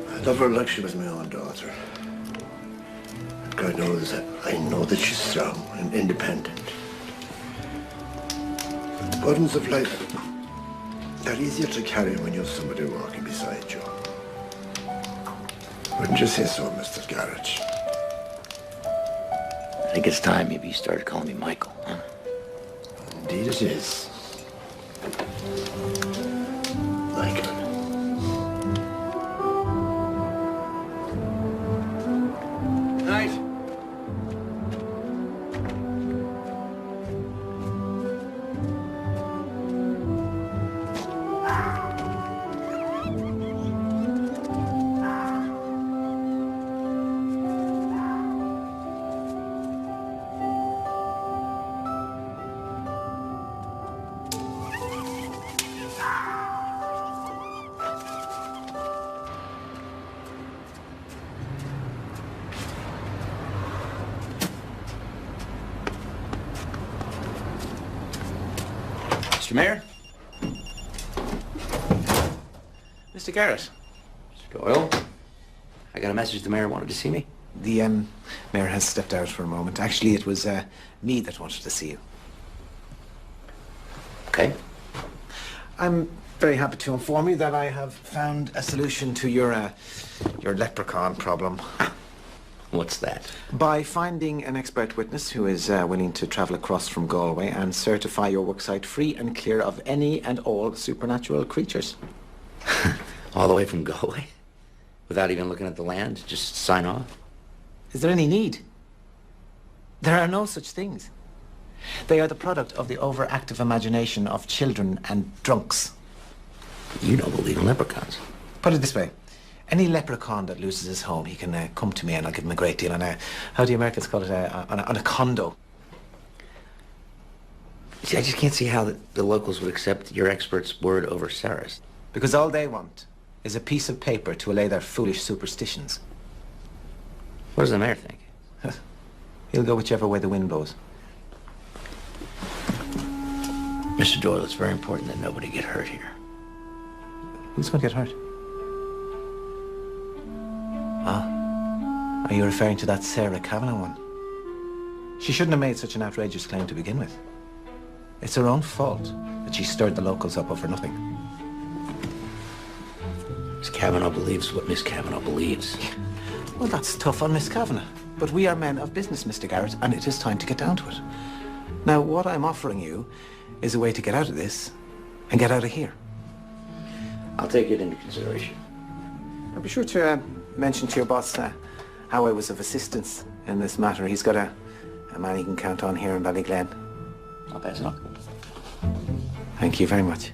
I love her like she was my own daughter. God knows that I know that she's strong and independent. The burdens of life, they're easier to carry when you have somebody walking beside you. Wouldn't you say so, Mr. Garrett? I think it's time maybe you started calling me Michael, huh? Indeed it is. Michael. Night. Mr. Mayor? Mr. Garrett? Mr. Doyle? I got a message the mayor wanted to see me. The mayor has stepped out for a moment. Actually, it was me that wanted to see you. Okay. I'm very happy to inform you that I have found a solution to your leprechaun problem. What's that? By finding an expert witness who is willing to travel across from Galway and certify your worksite free and clear of any and all supernatural creatures. All the way from Galway? Without even looking at the land? Just sign off? Is there any need? There are no such things. They are the product of the overactive imagination of children and drunks. You don't believe in leprechauns. Put it this way. Any leprechaun that loses his home, he can come to me and I'll give him a great deal on a, how do the Americans call it, on a condo. See, I just can't see how the locals would accept your expert's word over Sarah's. Because all they want is a piece of paper to allay their foolish superstitions. What does the mayor think? He'll go whichever way the wind blows. Mr. Doyle, it's very important that nobody get hurt here. Who's going to get hurt? Ah, are you referring to that Sarah Kavanagh one? She shouldn't have made such an outrageous claim to begin with. It's her own fault that she stirred the locals up over nothing. Miss Kavanagh believes what Miss Kavanagh believes. Well, that's tough on Miss Kavanagh. But we are men of business, Mr. Garrett, and it is time to get down to it. Now, what I'm offering you is a way to get out of this and get out of here. I'll take it into consideration. I'll be sure to mention to your boss how I was of assistance in this matter. He's got a man he can count on here in Ballyglen. I'll pass it on. Thank you very much.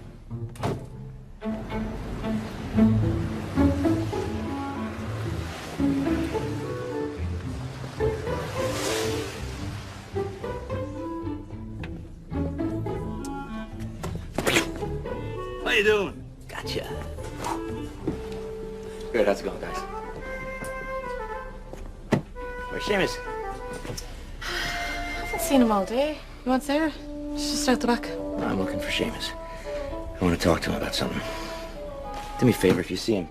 How you doing? Gotcha. Good, how's it going, guys? Where's Seamus? I haven't seen him all day. You want Sarah? She's just out the back. I'm looking for Seamus. I want to talk to him about something. Do me a favor if you see him.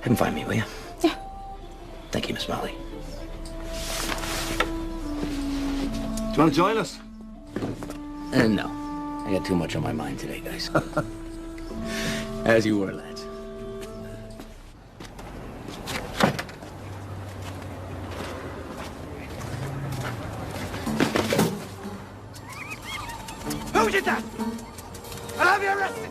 Have him find me, will you? Yeah. Thank you, Miss Molly. Do you want to join us? No. I got too much on my mind today, guys. As you were, lads. Who did that? I'll have you arrested!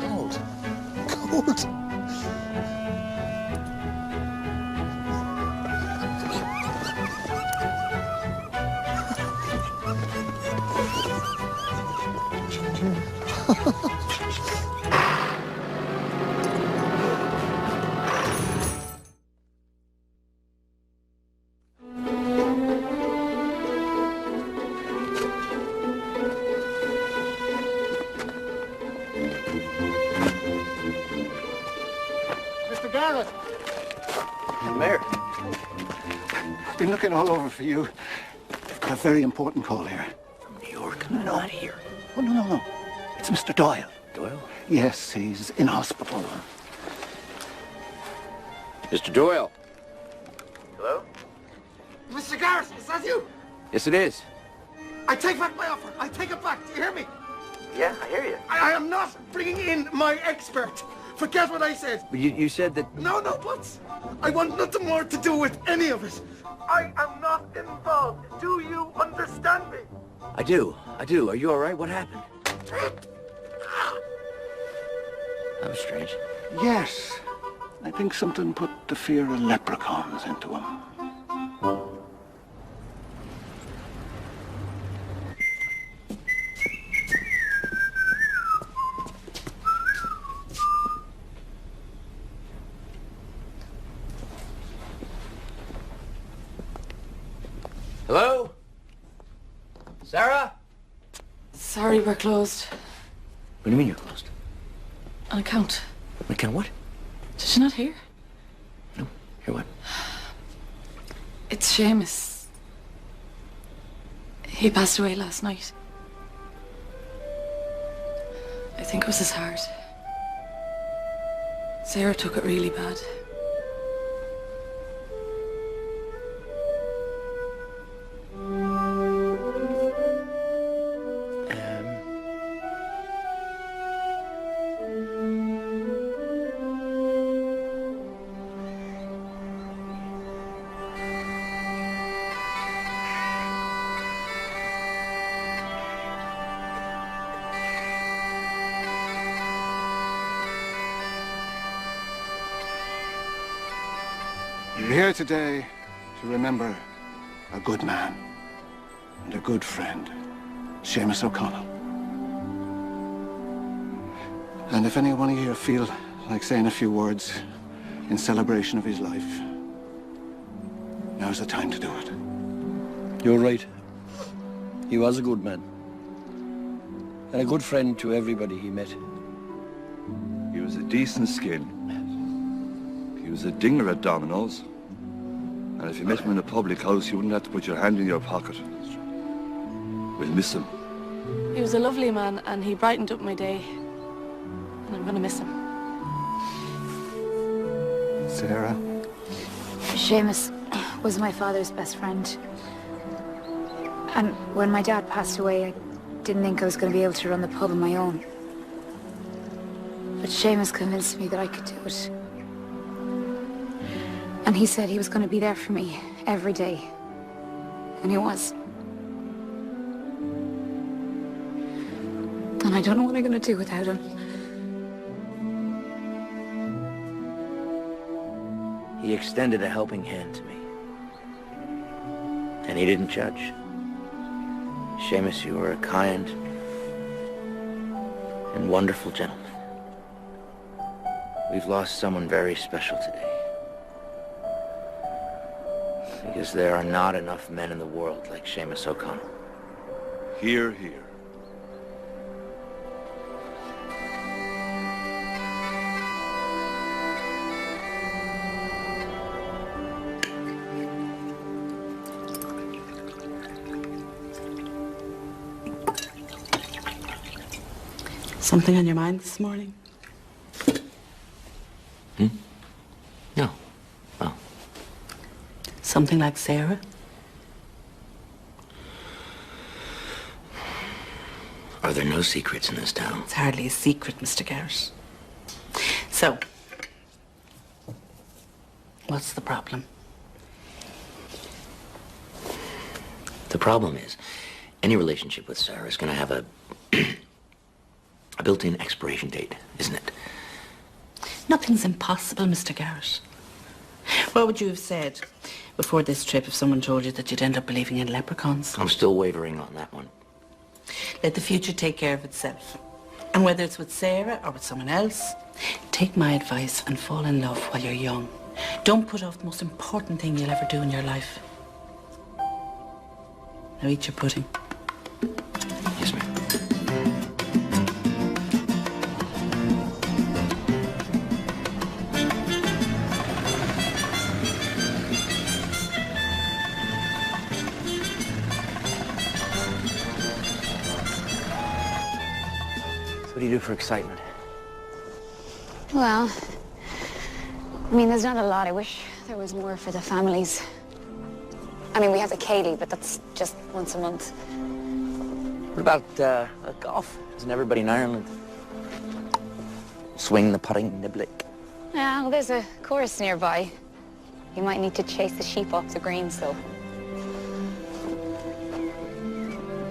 Cold. Mr. Garrett! Mayor. I've been looking all over for you. I've got a very important call here. From New York? Not here. Oh, no. It's Mr. Doyle. Doyle? Yes, he's in hospital. Mr. Doyle. Hello? Mr. Garrett, is that you? Yes, it is. I take back my offer. I take it back. Do you hear me? Yeah, I hear you. I am not bringing in my expert. Forget what I said. But you said that... No buts. I want nothing more to do with any of it. I am not involved. Do you understand me? I do. Are you all right? What happened? That was strange. Yes. I think something put the fear of leprechauns into him. Sorry, we're closed. What do you mean you're closed? On account. On account what? Did you not hear? No. Hear what? It's Seamus. He passed away last night. I think it was his heart. Sarah took it really bad. We're here today to remember a good man and a good friend, Seamus O'Connell. And if anyone here feel like saying a few words in celebration of his life, now's the time to do it. You're right. He was a good man. And a good friend to everybody he met. He was a decent skin. He was a dinger at dominoes. And if you met him in a public house, you wouldn't have to put your hand in your pocket. We'll miss him. He was a lovely man and he brightened up my day. And I'm going to miss him. Sarah? Seamus was my father's best friend. And when my dad passed away, I didn't think I was going to be able to run the pub on my own. But Seamus convinced me that I could do it. And he said he was going to be there for me every day. And he was. And I don't know what I'm going to do without him. He extended a helping hand to me. And he didn't judge. Seamus, you were a kind and wonderful gentleman. We've lost someone very special today. Because there are not enough men in the world like Seamus O'Connell. Hear, hear. Something on your mind this morning? No. Oh. Something like Sarah? Are there no secrets in this town? It's hardly a secret, Mr. Garrett. So, what's the problem? The problem is, any relationship with Sarah is going to have a built-in expiration date, isn't it? Nothing's impossible, Mr. Garrett. What would you have said before this trip if someone told you that you'd end up believing in leprechauns? I'm still wavering on that one. Let the future take care of itself. And whether it's with Sarah or with someone else, take my advice and fall in love while you're young. Don't put off the most important thing you'll ever do in your life. Now eat your pudding. Yes, ma'am. What do you do for excitement? Well, I mean, there's not a lot. I wish there was more for the families. I mean, we have the Cayley, but that's just once a month. What about golf? Isn't everybody in Ireland? Swing the putting, niblick. Yeah, well, there's a course nearby. You might need to chase the sheep off the greens, though.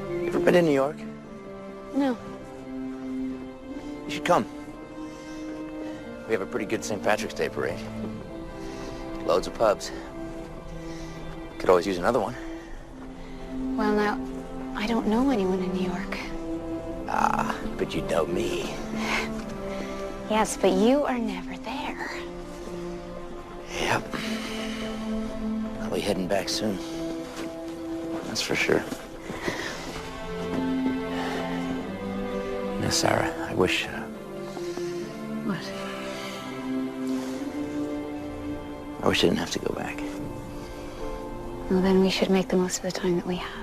You ever been to New York? No. You should come. We have a pretty good St. Patrick's Day parade. Loads of pubs. Could always use another one. Well, now, I don't know anyone in New York. Ah, but you know me. Yes, but you are never there. Yep. I'll be heading back soon. That's for sure. Now, Sarah, I wish... What? I wish I didn't have to go back. Well, then we should make the most of the time that we have.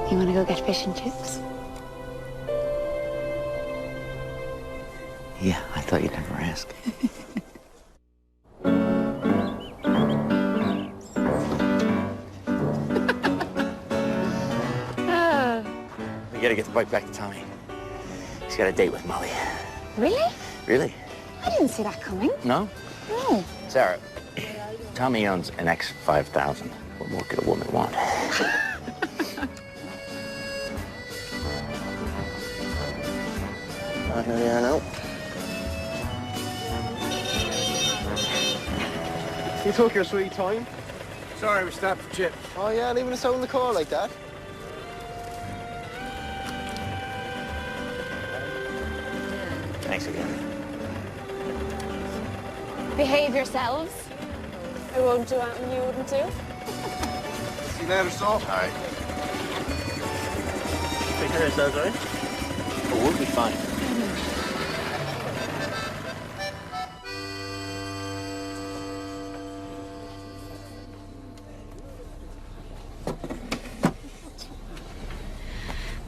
You want to go get fish and chips? Yeah, I thought you'd never ask. We gotta get the bike back to Tommy. He's got a date with Molly. Really? Really? I didn't see that coming. No? No. Sarah, Tommy owns an X5000. What more could a woman want? Here we are now. You took your sweet time. Sorry, we stopped for chips. Oh yeah, leaving us out in the car like that. Thanks again. Behave yourselves. I won't do anything you wouldn't do. See you later, Saul. All right. Take care of yourselves, all right? But we'll be fine.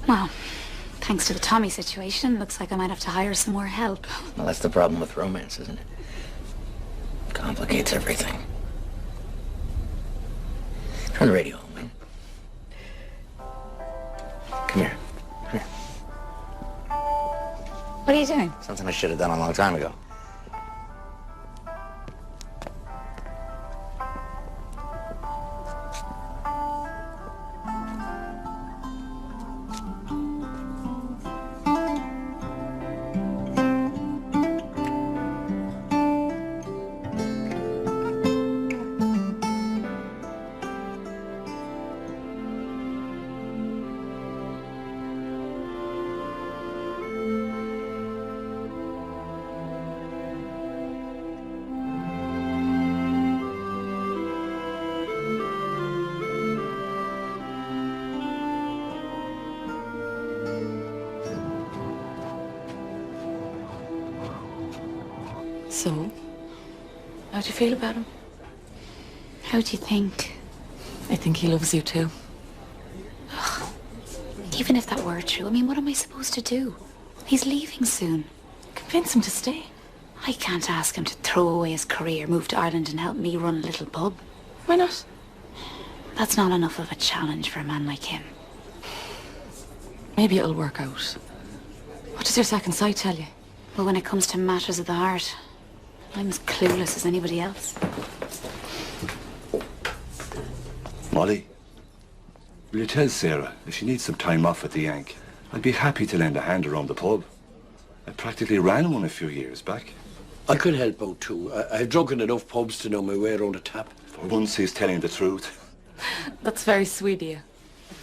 Well, thanks to the Tommy situation, looks like I might have to hire some more help. Well, that's the problem with romance, isn't it? Complicates everything. Turn the radio on, man. Come here. Come here. What are you doing? Something I should have done a long time ago. So, how do you feel about him? How do you think? I think he loves you too. Even if that were true, I mean, what am I supposed to do? He's leaving soon. Convince him to stay. I can't ask him to throw away his career, move to Ireland and help me run a little pub. Why not? That's not enough of a challenge for a man like him. Maybe it'll work out. What does your second sight tell you? Well, when it comes to matters of the heart, I'm as clueless as anybody else. Molly, will you tell Sarah if she needs some time off at the Yank? I'd be happy to lend a hand around the pub. I practically ran one a few years back. I could help out too. I've drunk in enough pubs to know my way around a tap. For once he's telling the truth. That's very sweet of you.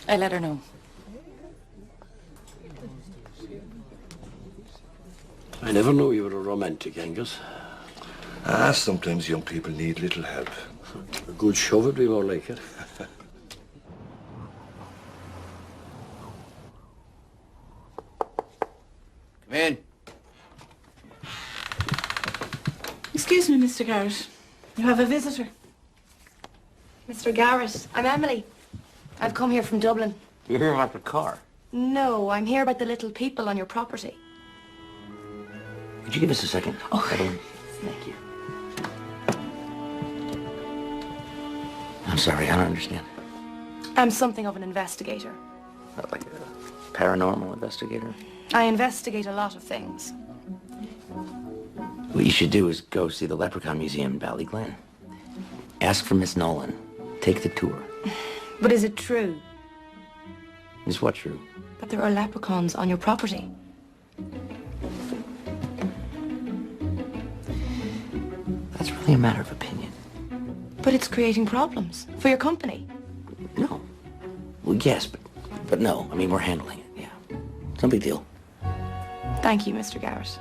I let her know. I never knew you were a romantic, Angus. Ah, sometimes young people need little help. A good shove would be more like it. Come in. Excuse me, Mr. Garrett. You have a visitor. Mr. Garrett, I'm Emily. I've come here from Dublin. You're here about the car. No, I'm here about the little people on your property. Could you give us a second? Oh, thank you. I'm sorry, I don't understand. I'm something of an investigator. Like a paranormal investigator? I investigate a lot of things. What you should do is go see the Leprechaun Museum in Ballyglen. Ask for Miss Nolan. Take the tour. But is it true Is what true? that there are leprechauns on your property? That's really a matter of opinion. But it's creating problems for your company. No. Well, yes, but But no, I mean, we're handling it, yeah. It's no big deal. Thank you, Mr. Garrett.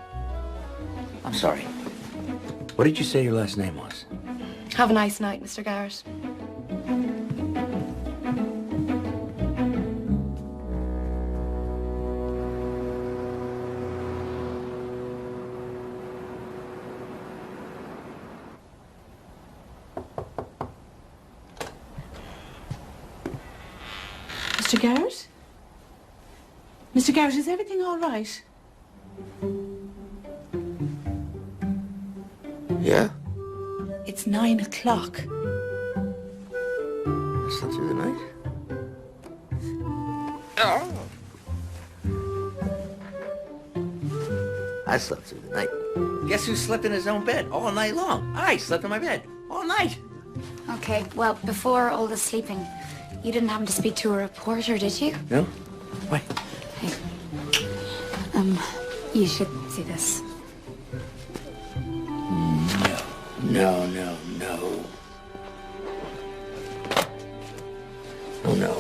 I'm sorry. What did you say your last name was? Have a nice night, Mr. Garrett. Mr. Garrett? Mr. Garrett, is everything all right? Yeah? It's 9 o'clock. I slept through the night? I slept through the night. Guess who slept in his own bed all night long? I slept in my bed all night. Okay, well, before all the sleeping, you didn't happen to speak to a reporter, did you? No? Why? Hey. You should see this. No. Oh, no.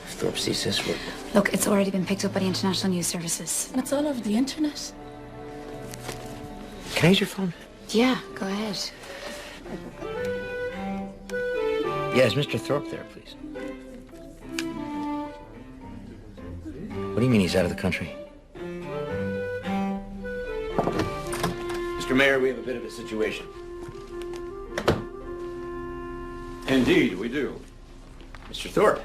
If Thorpe sees this, we're... Look, it's already been picked up by the international news services. And it's all over the internet. Can I use your phone? Yeah, go ahead. Yeah, is Mr. Thorpe there, please? What do you mean he's out of the country? Mr. Mayor, we have a bit of a situation. Indeed, we do. Mr. Thorpe.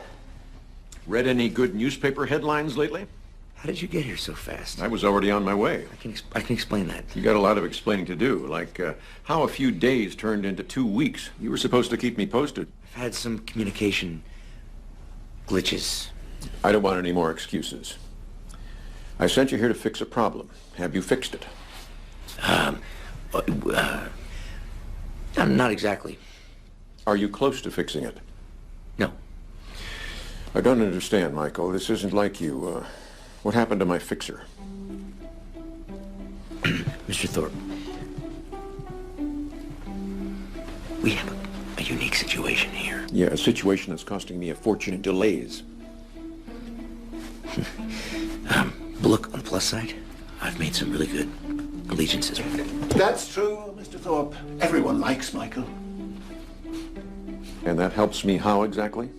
Read any good newspaper headlines lately? How did you get here so fast? I was already on my way. I can explain that. You got a lot of explaining to do, like how a few days turned into 2 weeks. You were supposed to keep me posted. I've had some communication glitches. I don't want any more excuses. I sent you here to fix a problem. Have you fixed it? Not exactly. Are you close to fixing it? No. I don't understand, Michael. This isn't like you. What happened to my fixer? Mr. Thorpe, we have a unique situation here. Yeah, a situation that's costing me a fortune in delays. But look, on the plus side, I've made some really good allegiances. That's true, Mr. Thorpe. Everyone likes Michael. And that helps me how exactly?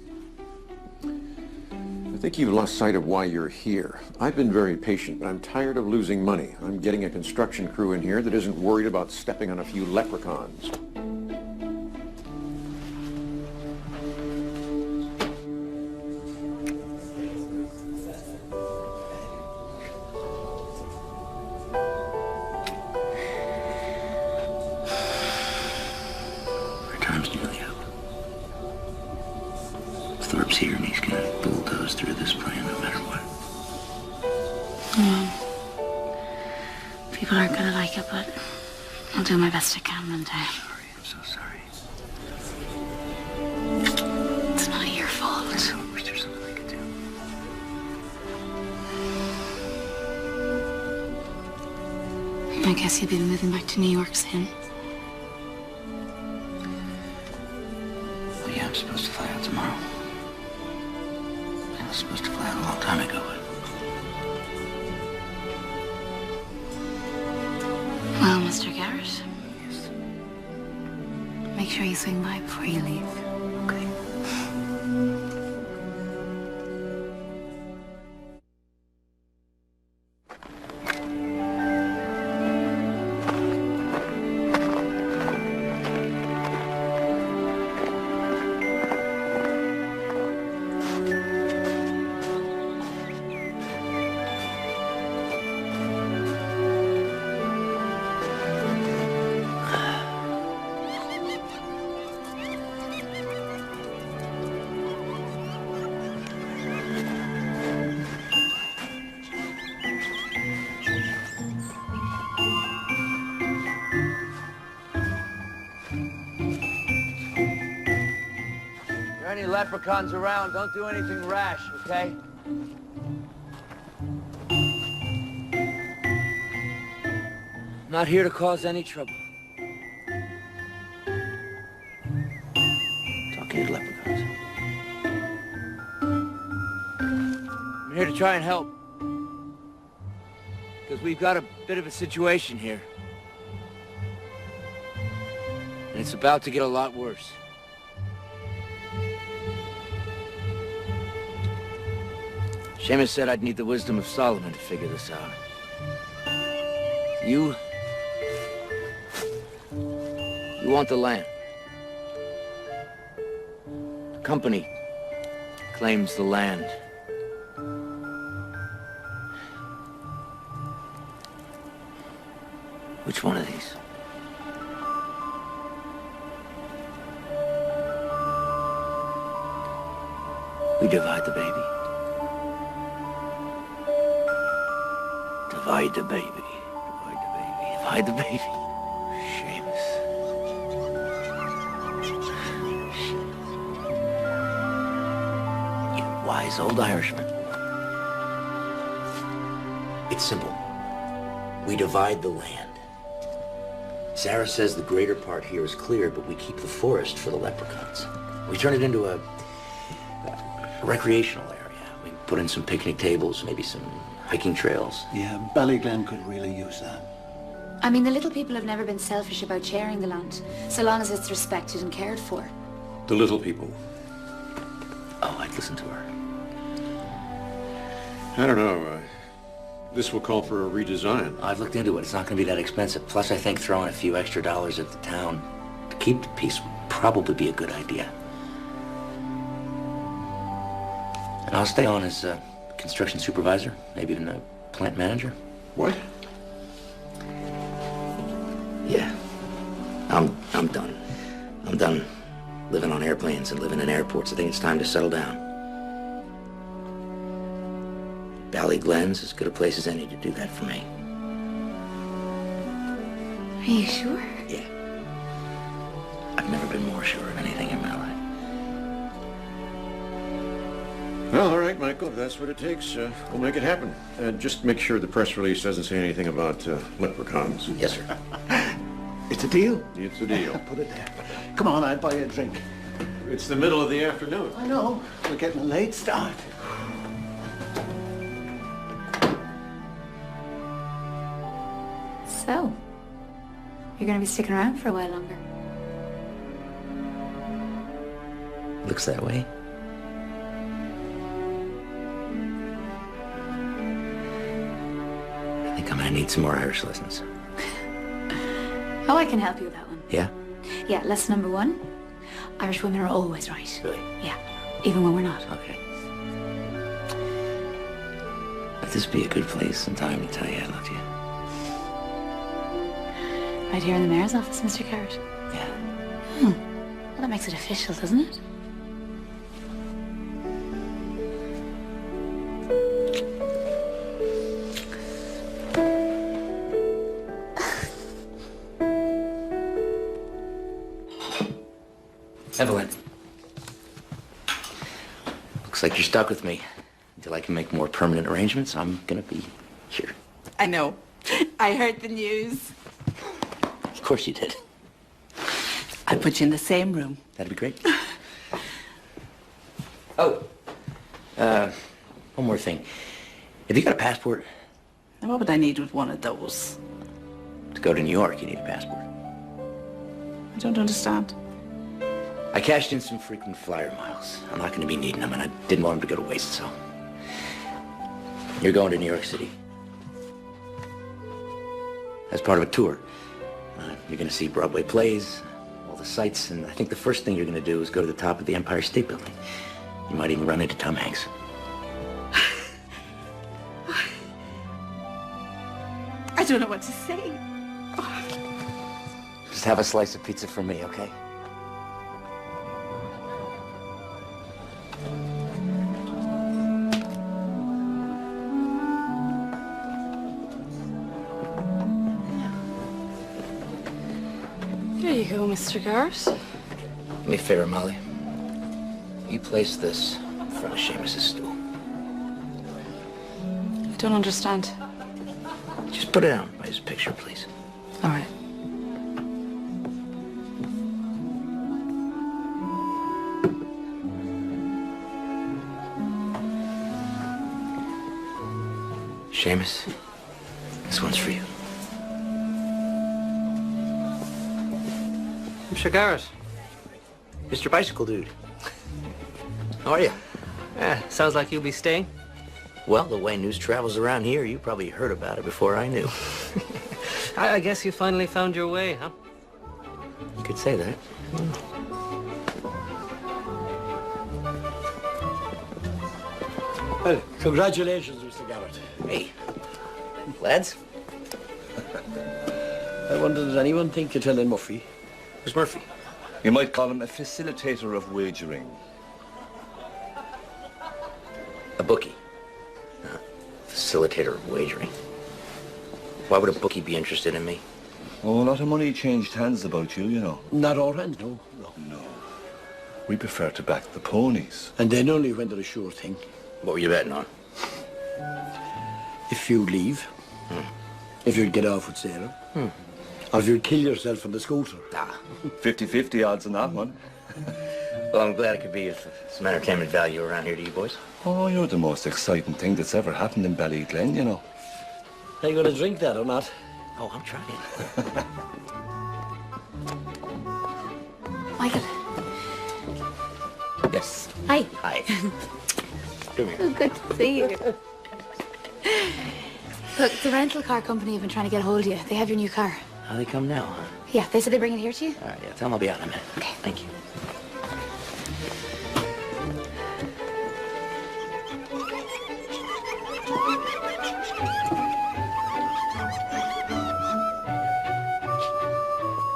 I think you've lost sight of why you're here. I've been very patient, but I'm tired of losing money. I'm getting a construction crew in here that isn't worried about stepping on a few leprechauns. Our time's nearly up. Thorpe's here and he's gonna bulldoze through this plan no matter what. People aren't gonna like it, but I'll do my best I can one day. Sorry, I'm so sorry. It's not your fault. I wish there's something I could do. I guess you'll be moving back to New York soon. Well, yeah, I'm supposed to fly out tomorrow. I was supposed to fly out a long time ago, but... Well, Mr. Garrett. Yes. Make sure you swing by before you leave. Okay. Any leprechauns around, don't do anything rash, okay? Not here to cause any trouble. Talking to leprechauns. here to try and help. Because we've got a bit of a situation here. And it's about to get a lot worse. Seamus said I'd need the wisdom of Solomon to figure this out. You want the land. The company claims the land. Which one of these? We divide the baby. Divide the baby. Divide the baby. Divide the baby. Seamus. You wise old Irishman. It's simple. We divide the land. Sarah says the greater part here is clear, but we keep the forest for the leprechauns. We turn it into a recreational area. We put in some picnic tables, maybe some hiking trails. Yeah, Ballyglen could really use that. I mean, the little people have never been selfish about sharing the land, so long as it's respected and cared for. The little people. Oh, I'd listen to her. I don't know. This will call for a redesign. I've looked into it. It's not going to be that expensive. Plus, I think throwing a few extra dollars at the town to keep the peace would probably be a good idea. And I'll stay on as construction supervisor, maybe even a plant manager. What? Yeah. I'm done. I'm done living on airplanes and living in airports. I think it's time to settle down. Ballyglen's as good a place as any to do that for me. Are you sure? Yeah. I've never been more sure of anything in my life. Well, all right, Michael, if that's what it takes, we'll make it happen. Just make sure the press release doesn't say anything about leprechauns. Yes, sir. It's a deal? It's a deal. Put it there. Come on, I'll buy you a drink. It's the middle of the afternoon. I know. We're getting a late start. So, you're going to be sticking around for a while longer. Looks that way. I think I'm gonna need some more Irish lessons. Oh, I can help you with that one. Yeah? Yeah, lesson number 1. Irish women are always right. Really? Yeah, even when we're not. Okay. Let this be a good place and time to tell you I love you. Right here in the mayor's office, Mr. Garrett. Yeah. Well, that makes it official, doesn't it? Evelyn. Looks like you're stuck with me. Until I can make more permanent arrangements, I'm gonna be here. I know. I heard the news. Of course you did. I'll put you in the same room. That'd be great. Oh. One more thing. Have you got a passport? Now, what would I need with one of those? To go to New York, you need a passport. I don't understand. I cashed in some frequent flyer miles. I'm not going to be needing them, and I didn't want them to go to waste, so... You're going to New York City. As part of a tour. You're going to see Broadway plays, all the sights, and I think the first thing you're going to do is go to the top of the Empire State Building. You might even run into Tom Hanks. I don't know what to say. Just have a slice of pizza for me, okay? There you go, Mr. Garrett. Do me a favor, Molly. You place this in front of Seamus's stool. I don't understand. Just put it down by his picture, please. All right. Seamus, this one's for you. Mr. Garrett. Mr. Bicycle Dude. How are you? Yeah, sounds like you'll be staying. Well, the way news travels around here, you probably heard about it before I knew. I guess you finally found your way, huh? You could say that. Well, congratulations, Mr. Garrett. Hey, lads. I wonder, does anyone think you're telling Murphy? Who's Murphy? You might call him a facilitator of wagering. A bookie. Facilitator of wagering. Why would a bookie be interested in me? Oh, a lot of money changed hands about you, you know. Not all hands, no. No. We prefer to back the ponies. And then only when they're a sure thing. What were you betting on? If you'd leave, if you'd get off with Sarah, or if you'd kill yourself on the scooter. 50-50 odds on that one. Well, I'm glad it could be of some entertainment value around here to you boys. Oh, you're the most exciting thing that's ever happened in Ballyglen, you know. Are you going to drink that or not? Oh, I'm trying. Michael. Yes. Hi. Hi. Come here. Oh, good to see you. Look, the rental car company have been trying to get a hold of you. They have your new car. How they come now, huh? Yeah, they said they bring it here to you. All right, yeah, tell them I'll be out in a minute. Okay. Thank you.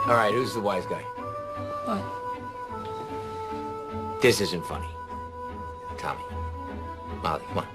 All right, who's the wise guy? What? This isn't funny. Tommy. Molly, come on.